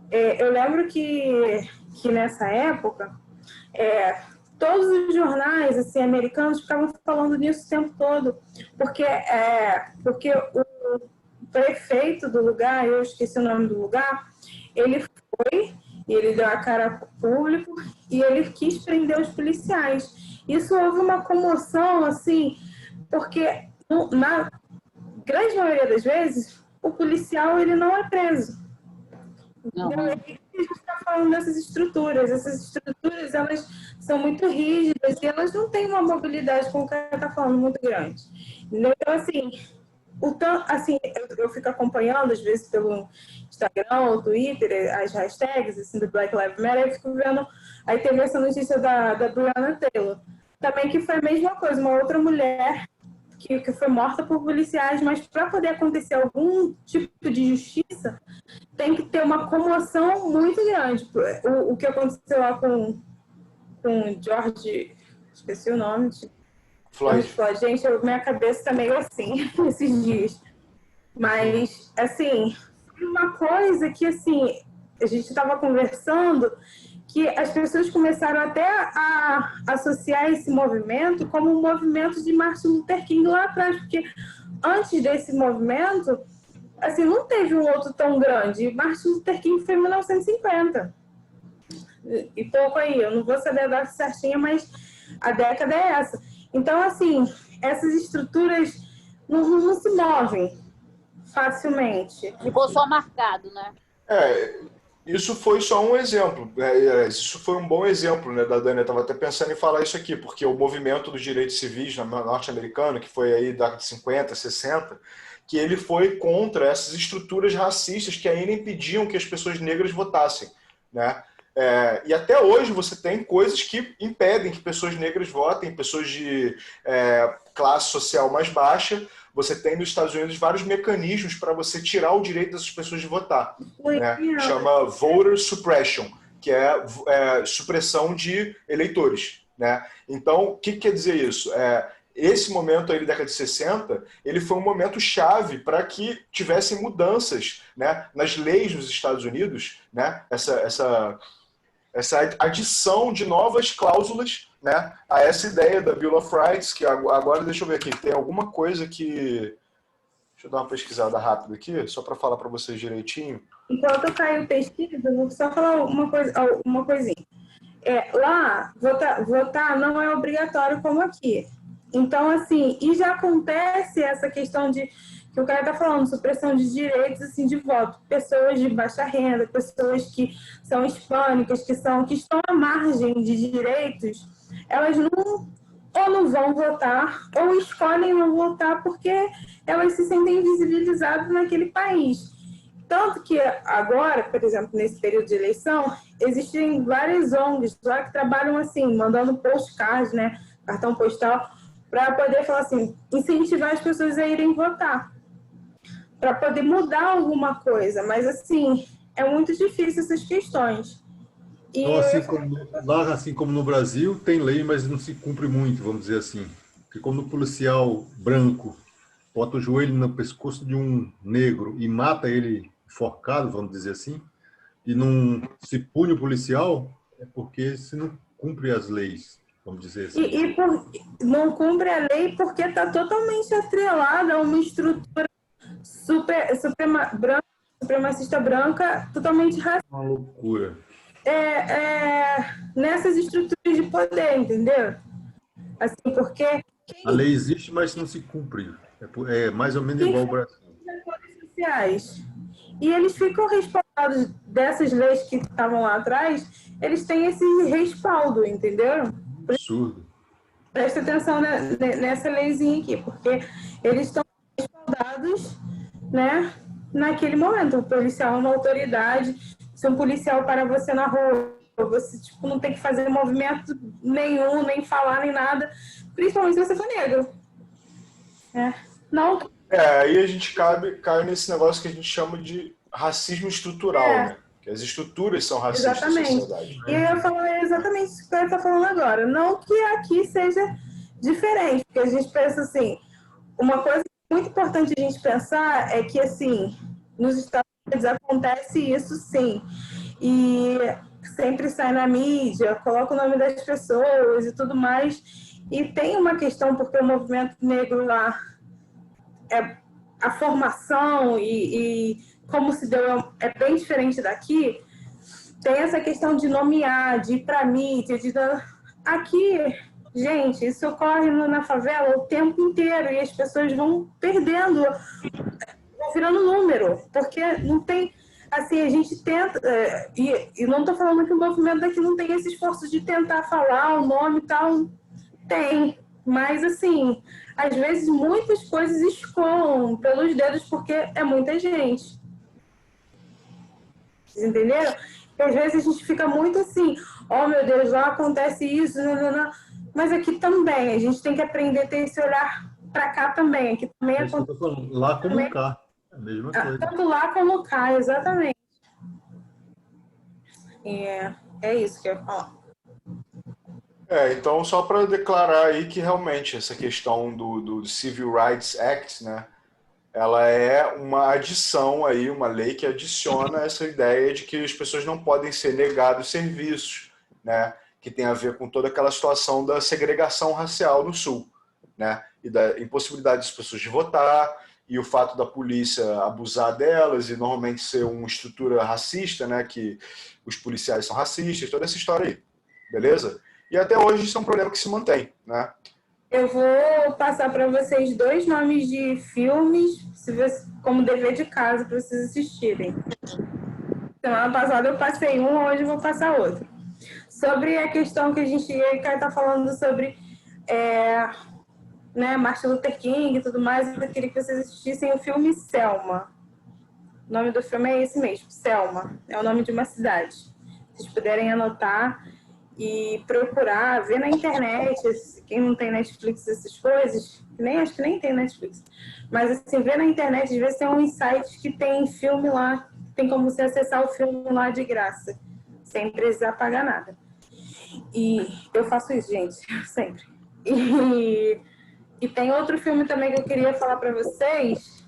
Eu lembro que nessa época, todos os jornais assim, americanos ficavam falando nisso o tempo todo, porque o prefeito do lugar, eu esqueci o nome do lugar, ele foi... E ele deu a cara ao público e ele quis prender os policiais. Isso houve uma comoção, assim, porque grande maioria das vezes, o policial ele não é preso. Uhum. E a gente está falando dessas estruturas. Essas estruturas, elas são muito rígidas e elas não têm uma mobilidade, como o cara está falando, muito grande. Então, assim, eu fico acompanhando, às vezes, pelo Instagram ou Twitter, as hashtags assim, do Black Lives Matter, eu fico vendo. Aí teve essa notícia da Breonna Taylor, também que foi a mesma coisa, uma outra mulher que foi morta por policiais, mas para poder acontecer algum tipo de justiça, tem que ter uma comoção muito grande. O que aconteceu lá com George, esqueci o nome, Floyd. Gente, minha cabeça tá meio assim esses dias. Mas, assim, uma coisa que, assim, a gente estava conversando, que as pessoas começaram até a associar esse movimento como um movimento de Martin Luther King lá atrás, porque antes desse movimento, assim, não teve um outro tão grande. Martin Luther King foi em 1950. E pouco aí, eu não vou saber a data certinha, mas a década é essa. Então, assim, essas estruturas não se movem facilmente. Ficou só marcado, né? Isso foi só um exemplo. Isso foi um bom exemplo, né, da Dani. Eu estava até pensando em falar isso aqui, porque o movimento dos direitos civis norte-americano, que foi aí da década de 50, 60, que ele foi contra essas estruturas racistas que ainda impediam que as pessoas negras votassem, né? E até hoje você tem coisas que impedem que pessoas negras votem, pessoas de classe social mais baixa. Você tem nos Estados Unidos vários mecanismos para você tirar o direito dessas pessoas de votar, né? Chama voter suppression, que é supressão de eleitores, né? Então, o que quer dizer isso? Esse momento aí da década de 60, ele foi um momento chave para que tivessem mudanças, né, nas leis nos Estados Unidos, né? Essa adição de novas cláusulas, né, a essa ideia da Bill of Rights, que agora, deixa eu ver aqui, tem alguma coisa que... Deixa eu dar uma pesquisada rápida aqui, só para falar para vocês direitinho. Enquanto eu caio pesquisa, eu vou só falar uma coisinha. Lá, votar não é obrigatório como aqui. Então, assim, e já acontece essa questão de que o cara está falando, supressão de direitos assim, de voto. Pessoas de baixa renda, pessoas que são hispânicas, que estão à margem de direitos, elas não vão votar, ou escolhem não votar porque elas se sentem invisibilizadas naquele país. Tanto que agora, por exemplo, nesse período de eleição, existem várias ONGs lá que trabalham assim, mandando postcards, né, cartão postal, para poder falar assim, incentivar as pessoas a irem votar, para poder mudar alguma coisa. Mas, assim, é muito difícil essas questões. Então, assim como no Brasil, tem lei, mas não se cumpre muito, vamos dizer assim. Porque quando o policial branco bota o joelho no pescoço de um negro e mata ele enforcado, vamos dizer assim, e não se pune o policial, é porque se não cumpre as leis, vamos dizer assim. Não cumpre a lei porque está totalmente atrelada a uma estrutura supremacista branca totalmente racista. Uma loucura. Nessas estruturas de poder, entendeu? Assim, porque... A lei existe, mas não se cumpre. É mais ou menos igual ao Brasil. Sociais. E eles ficam respaldados dessas leis que estavam lá atrás, eles têm esse respaldo, entendeu? Absurdo. Presta atenção nessa leizinha aqui, porque eles estão respaldados, né, naquele momento. O policial é uma autoridade. Se um policial para você na rua, você tipo, não tem que fazer movimento nenhum, nem falar, nem nada, principalmente se você for negro. Não. Aí a gente cai nesse negócio que a gente chama de racismo estrutural, né? Que as estruturas são racistas na sociedade. E eu ia falar exatamente isso que eu estou falando agora. Não que aqui seja diferente, porque a gente pensa assim, uma coisa muito importante a gente pensar é que, assim, nos Estados Unidos acontece isso, sim. E sempre sai na mídia, coloca o nome das pessoas e tudo mais. E tem uma questão, porque o movimento negro lá, a formação e como se deu é bem diferente daqui. Tem essa questão de nomear, de ir para a mídia, aqui Gente, isso ocorre na favela o tempo inteiro e as pessoas vão perdendo, vão virando número, porque não tem, assim, a gente tenta, e não estou falando que o movimento daqui não tem esse esforço de tentar falar o nome e tal, tem, mas assim, às vezes muitas coisas escoam pelos dedos porque é muita gente. Vocês entenderam? E às vezes a gente fica muito assim, oh meu Deus, lá acontece isso, não. Mas aqui também, a gente tem que aprender a ter esse olhar para cá também. Aqui também É isso que eu tô falando, lá como também, cá, é a mesma coisa. tanto lá como cá, exatamente. É isso que eu ia falar. Então, só para declarar aí que realmente essa questão do Civil Rights Act, né, ela é uma adição aí, uma lei que adiciona essa ideia de que as pessoas não podem ser negadas serviços, né, que tem a ver com toda aquela situação da segregação racial no Sul, né, e da impossibilidade das pessoas de votar, e o fato da polícia abusar delas e normalmente ser uma estrutura racista, né, que os policiais são racistas, toda essa história aí, beleza? E até hoje isso é um problema que se mantém, né? Eu vou passar para vocês 2 nomes de filmes, como dever de casa, para vocês assistirem. Semana passada eu passei um, hoje eu vou passar outro. Sobre a questão que a gente está falando sobre Martin Luther King e tudo mais, eu queria que vocês assistissem o filme Selma. O nome do filme é esse mesmo, Selma. É o nome de uma cidade. Se vocês puderem anotar e procurar, ver na internet, quem não tem Netflix, essas coisas, acho que nem tem Netflix, mas assim, ver na internet, às vezes tem uns sites que tem filme lá, tem como você acessar o filme lá de graça, sem precisar pagar nada. E eu faço isso, gente, sempre. E tem outro filme também que eu queria falar para vocês,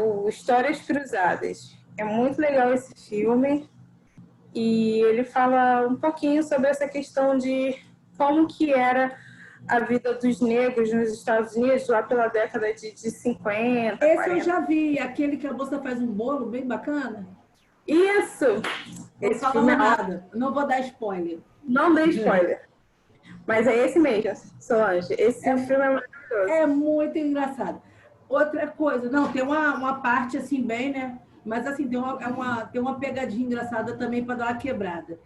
o Histórias Cruzadas. É muito legal esse filme. E ele fala um pouquinho sobre essa questão de como que era a vida dos negros nos Estados Unidos lá pela década de 50, Esse 40. eu já vi, aquele que a moça faz um bolo bem bacana. Isso! Não Esse fala filme nada, não vou dar spoiler. Não dei spoiler. Mas é esse mesmo, Solange. Esse filme é maravilhoso. É muito engraçado. Outra coisa, não, tem uma parte assim bem, né? Mas assim, tem uma pegadinha engraçada também para dar uma quebrada.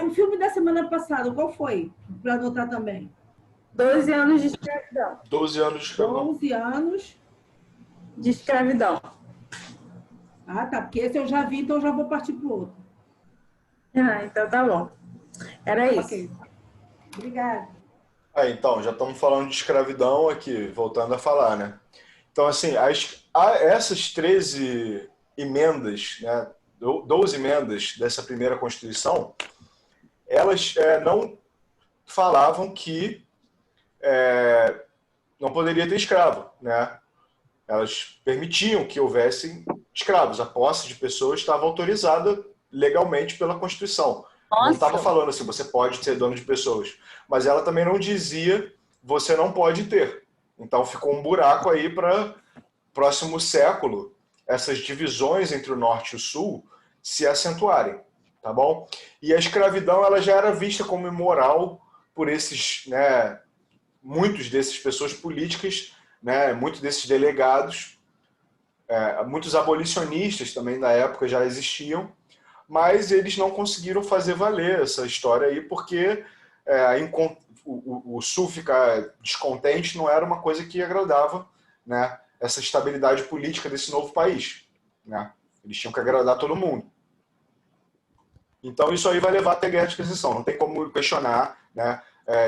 O filme da semana passada, qual foi? Para anotar também. 12 anos de escravidão. 12 anos de escravidão. 12 anos de escravidão. Ah, tá, porque esse eu já vi, então eu já vou partir para o outro. Então tá bom. Era isso. Ok. Obrigada. Então, já estamos falando de escravidão aqui, voltando a falar, né? Então, assim, essas 13 emendas, né, 12 emendas dessa primeira Constituição, elas não falavam que não poderia ter escravo, né? Elas permitiam que houvessem escravos. A posse de pessoas estava autorizada legalmente pela Constituição. Nossa. Não estava falando assim, você pode ser dono de pessoas. Mas ela também não dizia, você não pode ter. Então ficou um buraco aí para próximo século, essas divisões entre o norte e o sul se acentuarem, tá bom? E a escravidão ela já era vista como imoral por esses, né, muitos desses pessoas políticas, né, muitos desses delegados, muitos abolicionistas também da época já existiam, mas eles não conseguiram fazer valer essa história aí porque o sul ficar descontente não era uma coisa que agradava, né, essa estabilidade política desse novo país, né? Eles tinham que agradar todo mundo. Então isso aí vai levar até a Guerra de Secessão, não tem como questionar, né?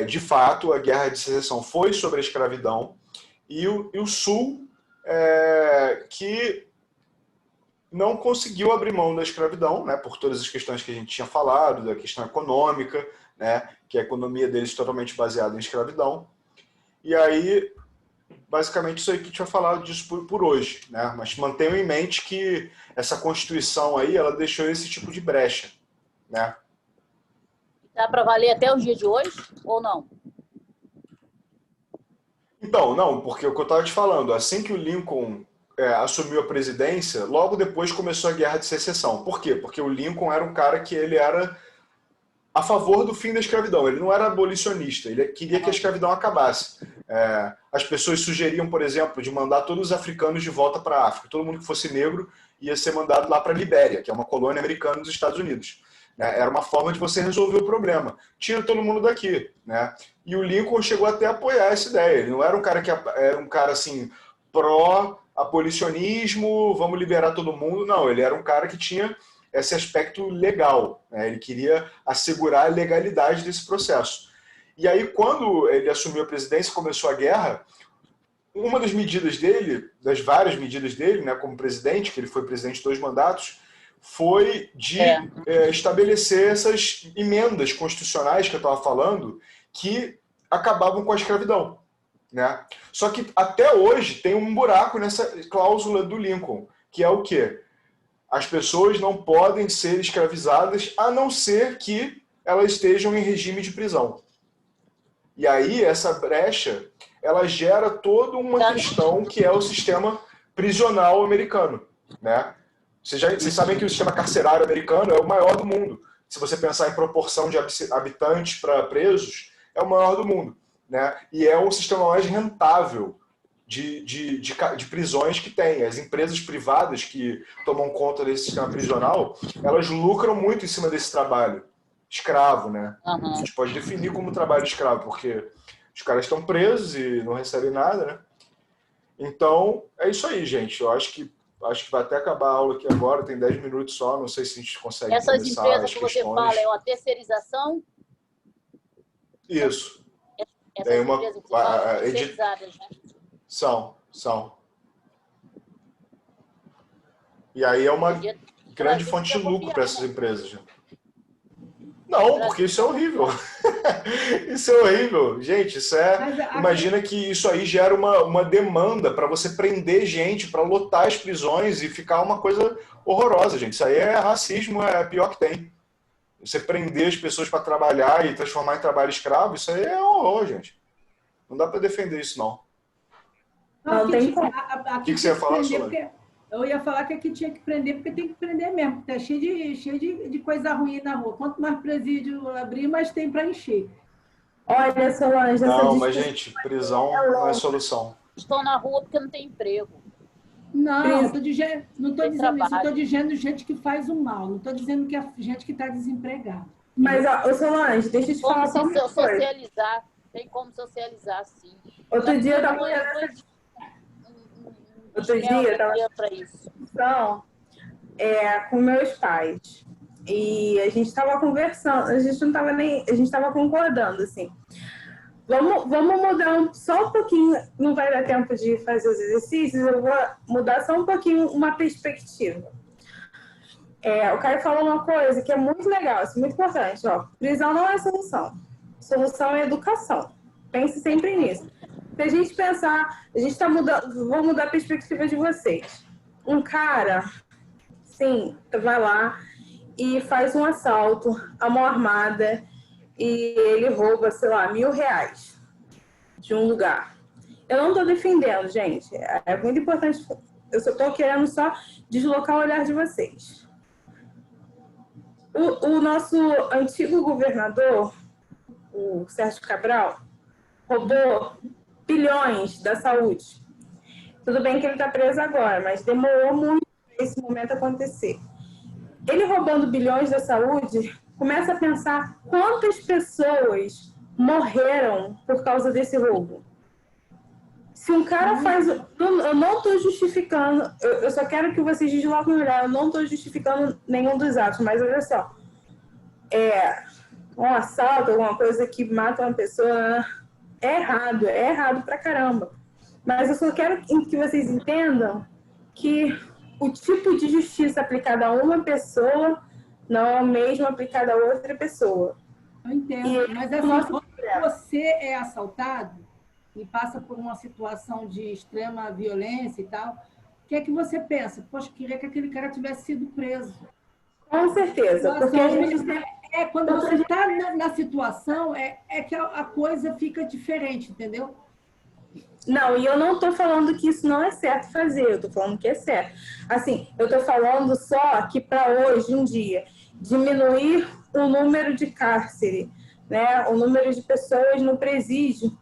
De fato, a Guerra de Secessão foi sobre a escravidão e o sul que não conseguiu abrir mão da escravidão, né, por todas as questões que a gente tinha falado, da questão econômica, né, que a economia deles é totalmente baseada em escravidão. E aí, basicamente, isso aí que a gente vai falar disso por hoje, né? Mas mantenham em mente que essa Constituição aí, ela deixou esse tipo de brecha, né? Dá para valer até os dias de hoje ou não? Então, não, porque o que eu estava te falando, assim que o Lincoln assumiu a presidência, logo depois começou a Guerra de Secessão. Por quê? Porque o Lincoln era um cara que ele era a favor do fim da escravidão. Ele não era abolicionista, ele queria que a escravidão acabasse. As pessoas sugeriam, por exemplo, de mandar todos os africanos de volta para a África. Todo mundo que fosse negro ia ser mandado lá para a Libéria, que é uma colônia americana dos Estados Unidos. Era uma forma de você resolver o problema. Tira todo mundo daqui. Né? E o Lincoln chegou até a apoiar essa ideia. Ele não era um cara que era um cara assim, pró-abolicionismo, vamos liberar todo mundo. Não, ele era um cara que tinha esse aspecto legal. Né? Ele queria assegurar a legalidade desse processo. E aí, quando ele assumiu a presidência e começou a guerra, uma das medidas dele, das várias medidas dele, né, como presidente, que ele foi presidente de 2 mandatos, foi de estabelecer essas emendas constitucionais que eu estava falando, que acabavam com a escravidão. Né? Só que até hoje tem um buraco nessa cláusula do Lincoln, que é o quê? As pessoas não podem ser escravizadas a não ser que elas estejam em regime de prisão. E aí essa brecha, ela gera toda uma questão que é o sistema prisional americano. Né? Vocês sabem que o sistema carcerário americano é o maior do mundo. Se você pensar em proporção de habitantes para presos, é o maior do mundo. Né? E é o sistema mais rentável de prisões que tem. As empresas privadas que tomam conta desse sistema prisional, elas lucram muito em cima desse trabalho escravo. Né? A gente pode definir como trabalho escravo, porque os caras estão presos e não recebem nada. Né? Então, é isso aí, gente. Eu acho que vai até acabar a aula aqui agora, tem 10 minutos só, não sei se a gente consegue Essas começar empresas as que questões. você fala é uma terceirização? Isso. Essas Tem uma empresas que você fala, terceirizadas, né? São. E aí é uma grande fonte de lucro para essas empresas. Não, porque isso é horrível. Isso é horrível. Gente, isso imagina que isso aí gera uma demanda para você prender gente, para lotar as prisões e ficar uma coisa horrorosa, gente. Isso aí é racismo, é pior que tem. Você prender as pessoas para trabalhar e transformar em trabalho escravo, isso aí é horror, gente. Não dá para defender isso, não. Não, tem como. O que você ia falar, Solange? Eu ia falar que aqui tinha que prender, porque tem que prender mesmo, porque tá cheio de coisa ruim na rua. Quanto mais presídio abrir, mais tem para encher. Olha, Solange, não, mas, gente, prisão não é solução. Estão na rua porque não tem emprego. Não, não estou dizendo isso. Estou dizendo gente que faz o mal. Não estou dizendo que é gente que está desempregada. Mas, Solange, deixa eu te falar só uma coisa. Socializar. Tem como socializar, sim. Outro dia eu estava com meus pais. E a gente estava conversando, a gente estava concordando, assim. Vamos mudar só um pouquinho, não vai dar tempo de fazer os exercícios, eu vou mudar só um pouquinho uma perspectiva. O Caio falou uma coisa que é muito legal, assim, muito importante. Prisão não é solução. Solução é educação. Pense sempre nisso. Se a gente pensar, a gente está mudando, vou mudar a perspectiva de vocês. Um cara, sim, vai lá e faz um assalto à mão armada e ele rouba, sei lá, R$1.000 de um lugar. Eu não estou defendendo, gente. É muito importante. Eu só estou querendo só deslocar o olhar de vocês. O nosso antigo governador, o Sérgio Cabral, roubou bilhões da saúde. Tudo bem que ele está preso agora, mas demorou muito para esse momento acontecer. Ele roubando bilhões da saúde, começa a pensar quantas pessoas morreram por causa desse roubo. Se um cara faz... Eu não estou justificando, eu só quero que vocês desloquem o olhar, eu não estou justificando nenhum dos atos, mas olha só. Um assalto, alguma coisa que mata uma pessoa, é errado pra caramba. Mas eu só quero que vocês entendam que o tipo de justiça aplicada a uma pessoa não é o mesmo aplicado a outra pessoa. Eu entendo, mas assim, quando você é assaltado e passa por uma situação de extrema violência e tal, o que é que você pensa? Poxa, queria que aquele cara tivesse sido preso. Com certeza, porque a gente quando você está na situação, é que a coisa fica diferente, entendeu? Não, e eu não estou falando que isso não é certo fazer, eu estou falando que é certo. Assim, eu estou falando só que para hoje em dia, diminuir o número de cárcere, né? O número de pessoas no presídio.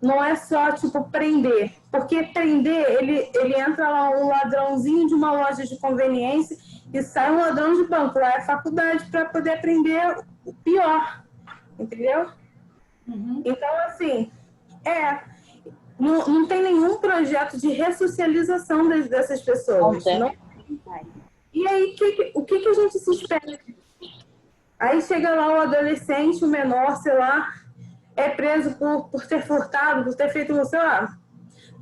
Não é só, tipo, prender. Porque prender, ele entra lá um ladrãozinho de uma loja de conveniência e sai um ladrão de banco. Lá é faculdade para poder prender o pior. Entendeu? Uhum. Então, assim, não tem nenhum projeto de ressocialização dessas pessoas. Não. E aí, o que a gente se espera? Aí chega lá o adolescente, o menor, sei lá, é preso por ter furtado, por ter feito, sei lá.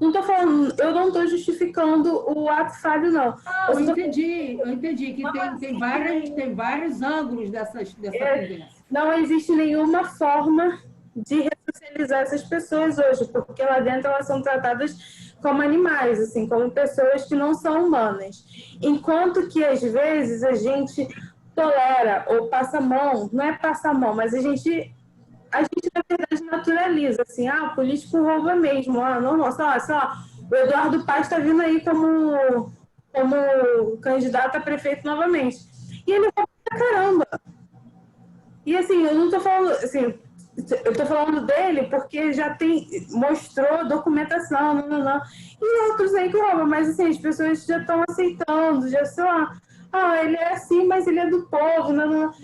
Não tô falando, eu não estou justificando o ato falho, não. Eu entendi que tem vários ângulos dessa conversa. Não existe nenhuma forma de ressocializar essas pessoas hoje, porque lá dentro elas são tratadas como animais, assim, como pessoas que não são humanas. Enquanto que, às vezes, a gente tolera ou passa a mão, não é passar a mão, mas a gente, na verdade, naturaliza, assim, o político rouba mesmo, normal, sei lá, o Eduardo Paes está vindo aí como candidato a prefeito novamente. E ele rouba pra caramba. E, assim, eu não estou falando, assim, eu estou falando dele porque já mostrou documentação, não. E outros aí que roubam, mas, assim, as pessoas já estão aceitando, já, sei lá, ele é assim, mas ele é do povo, não.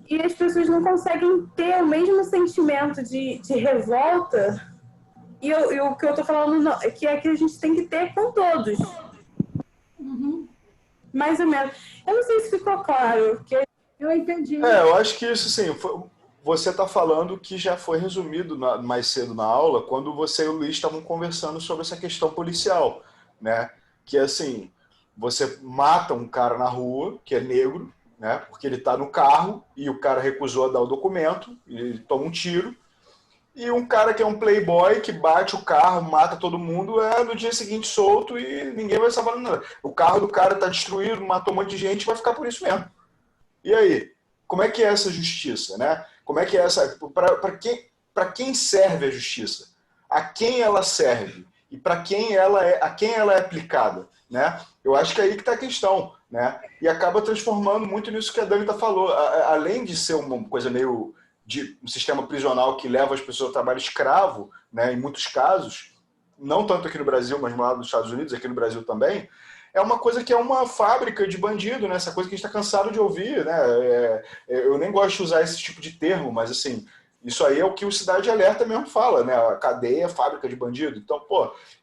E as pessoas não conseguem ter o mesmo sentimento de revolta. E o que eu tô falando é que a gente tem que ter com todos. Uhum. Mais ou menos. Eu não sei se ficou claro. Eu entendi. Eu acho que isso, sim, você está falando que já foi resumido mais cedo na aula, quando você e o Luiz estavam conversando sobre essa questão policial, né? Que, assim, você mata um cara na rua, que é negro, né? Porque ele está no carro e o cara recusou a dar o documento, ele toma um tiro. E um cara que é um playboy, que bate o carro, mata todo mundo, no dia seguinte solto e ninguém vai salvar nada. O carro do cara está destruído, matou um monte de gente, vai ficar por isso mesmo. E aí? Como é que é essa justiça, né? Como é que é essa... Para quem serve a justiça? A quem ela serve? E a quem ela é aplicada, né? Eu acho que é aí que está a questão, né? E acaba transformando muito nisso que a Dani falou. Além de ser uma coisa meio de um sistema prisional que leva as pessoas ao trabalho escravo, né? Em muitos casos, não tanto aqui no Brasil, mas lá nos Estados Unidos, aqui no Brasil também, é uma coisa que é uma fábrica de bandido, né? Essa coisa que a gente está cansado de ouvir, né? Eu nem gosto de usar esse tipo de termo, mas, assim, isso aí é o que o Cidade Alerta mesmo fala, né? A cadeia é fábrica de bandido. Então,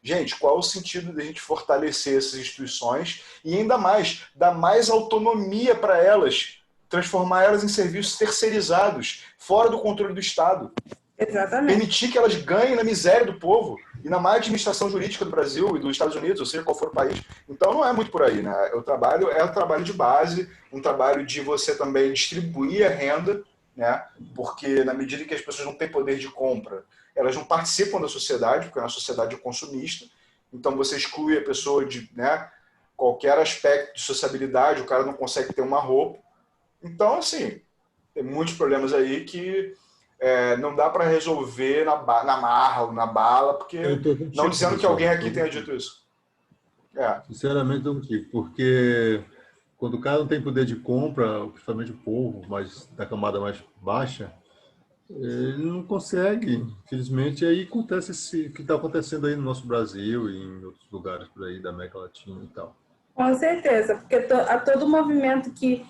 gente, qual é o sentido de a gente fortalecer essas instituições e, ainda mais, dar mais autonomia para elas, transformar elas em serviços terceirizados, fora do controle do Estado? Exatamente. Permitir que elas ganhem na miséria do povo e na má administração jurídica do Brasil e dos Estados Unidos, ou seja, qual for o país. Então não é muito por aí, né? O trabalho é um trabalho de base, um trabalho de você também distribuir a renda, né? Porque na medida que as pessoas não têm poder de compra, elas não participam da sociedade, porque é uma sociedade consumista. Então você exclui a pessoa de, né, qualquer aspecto de sociabilidade, o cara não consegue ter uma roupa. Então, assim, tem muitos problemas aí que não dá para resolver na marra ou na bala, porque não dizendo que alguém aqui tenha dito isso. Sinceramente, não digo, porque quando o cara não tem poder de compra, principalmente o povo da camada mais baixa, ele não consegue. Infelizmente, aí acontece o que está acontecendo aí no nosso Brasil e em outros lugares por aí da América Latina e tal. Com certeza, porque a todo movimento que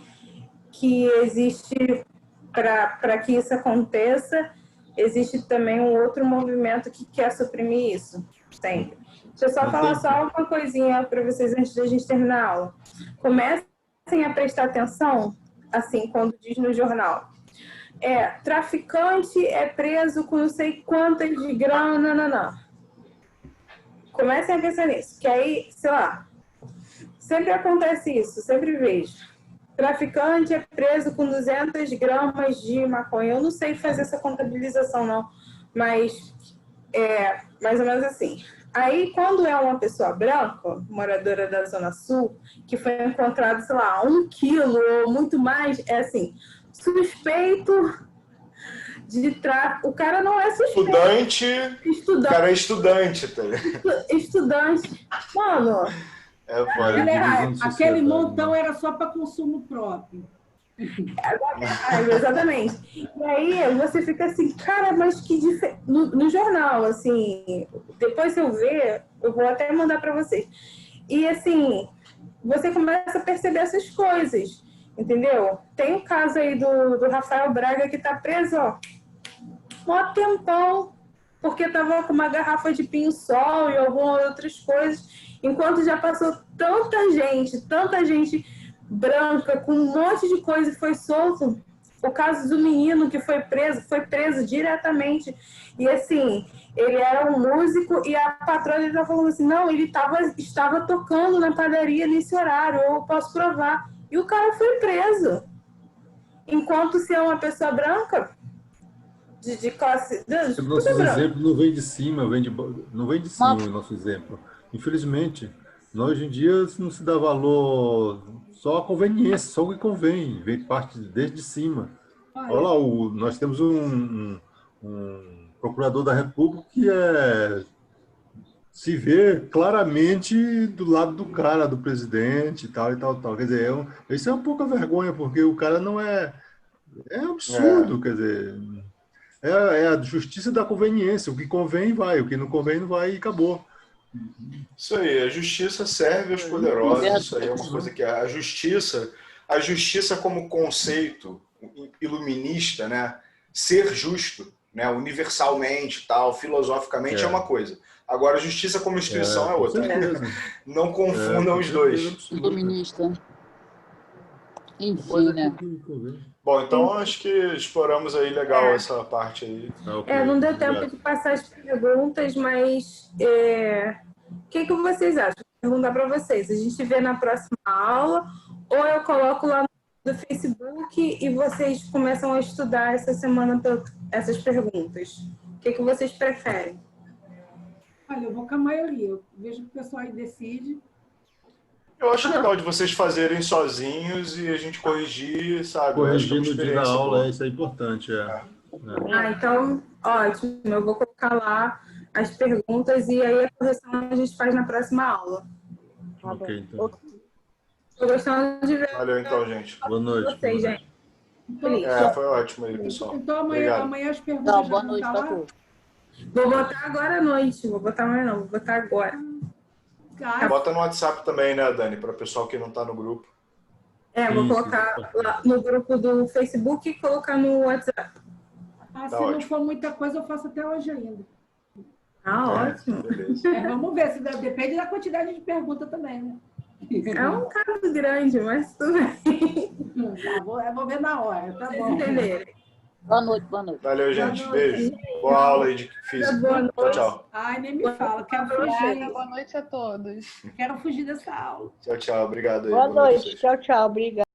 existe para que isso aconteça, existe também um outro movimento que quer suprimir isso, sempre. Deixa eu só falar só uma coisinha para vocês antes da gente terminar a aula. Comecem a prestar atenção, assim, quando diz no jornal. Traficante é preso com não sei quantas de grana, não. Comecem a pensar nisso, que aí, sei lá, sempre acontece isso, sempre vejo. Traficante é preso com 200 gramas de maconha. Eu não sei fazer essa contabilização, não, mas é mais ou menos assim. Aí, quando é uma pessoa branca, moradora da Zona Sul, que foi encontrado, sei lá, 1 quilo ou muito mais, é assim, suspeito de tráfico. O cara não é suspeito. Estudante. O cara é estudante, tá? Estudante. Mano... Aquele montão era só para consumo próprio. Exatamente. E aí você fica assim, cara, mas que diferente. No jornal, assim, depois se eu ver, eu vou até mandar para vocês. E assim, você começa a perceber essas coisas, entendeu? Tem o caso aí do Rafael Braga que tá preso, ó, mó tempão, porque tava com uma garrafa de pinho-sol e algumas outras coisas, enquanto já passou tanta gente branca, com um monte de coisa e foi solto. O caso do menino que foi preso diretamente. E assim, ele era um músico e a patroa dele estava falando assim, não, ele estava tocando na padaria nesse horário, eu posso provar. E o cara foi preso. Enquanto se é uma pessoa branca, de classe... Nossos exemplos não vêm de cima, não vem de cima o nosso exemplo. Infelizmente, nós hoje em dia não se dá valor só a conveniência, só o que convém, vem parte desde cima. Olha lá, nós temos um procurador da República que se vê claramente do lado do cara, do presidente e tal. Quer dizer, isso é um pouco a vergonha, porque o cara não é absurdo, quer dizer, é a justiça da conveniência, o que convém vai, o que não convém não vai e acabou. Isso aí, a justiça serve aos poderosos, isso aí é uma coisa que a justiça como conceito iluminista, né, ser justo, né, universalmente, tal, filosoficamente é uma coisa. Agora a justiça como instituição é outra. Não confundam os dois. Iluminista. Enfim, né? Bom, então acho que exploramos aí legal essa parte aí. Não deu tempo de passar as perguntas, mas o que vocês acham? Vou perguntar para vocês. A gente vê na próxima aula ou eu coloco lá no Facebook e vocês começam a estudar essa semana essas perguntas? O que vocês preferem? Olha, eu vou com a maioria. Eu vejo que o pessoal aí decide. Eu acho legal de vocês fazerem sozinhos e a gente corrigir, sabe? Corrigir no dia da aula, isso é importante. Então, ótimo. Eu vou colocar lá as perguntas e aí a correção a gente faz na próxima aula. Ok, então. Estou gostando de ver. Valeu, então, gente. Boa noite. Vocês, gente. Foi ótimo aí, pessoal. Então, amanhã as perguntas Então, já boa vão noite estar para lá? todos. Vou botar agora à noite. Vou botar mais não, vou botar agora. Bota no WhatsApp também, né, Dani? Para o pessoal que não está no grupo. Vou colocar lá no grupo do Facebook e colocar no WhatsApp. Se não for muita coisa, eu faço até hoje ainda. Ótimo. Vamos ver, depende da quantidade de perguntas também, né? É um caso grande, mas tudo bem. Vou ver na hora, tá bom. Entenderem. Boa noite, boa noite. Valeu, gente. Beijo. Boa aula aí de física. Boa noite. Tchau, tchau. Ai, nem me fala. Quero fugir. Boa noite a todos. Quero fugir dessa aula. Tchau, tchau. Obrigado aí. Boa noite. Tchau, tchau. Obrigada.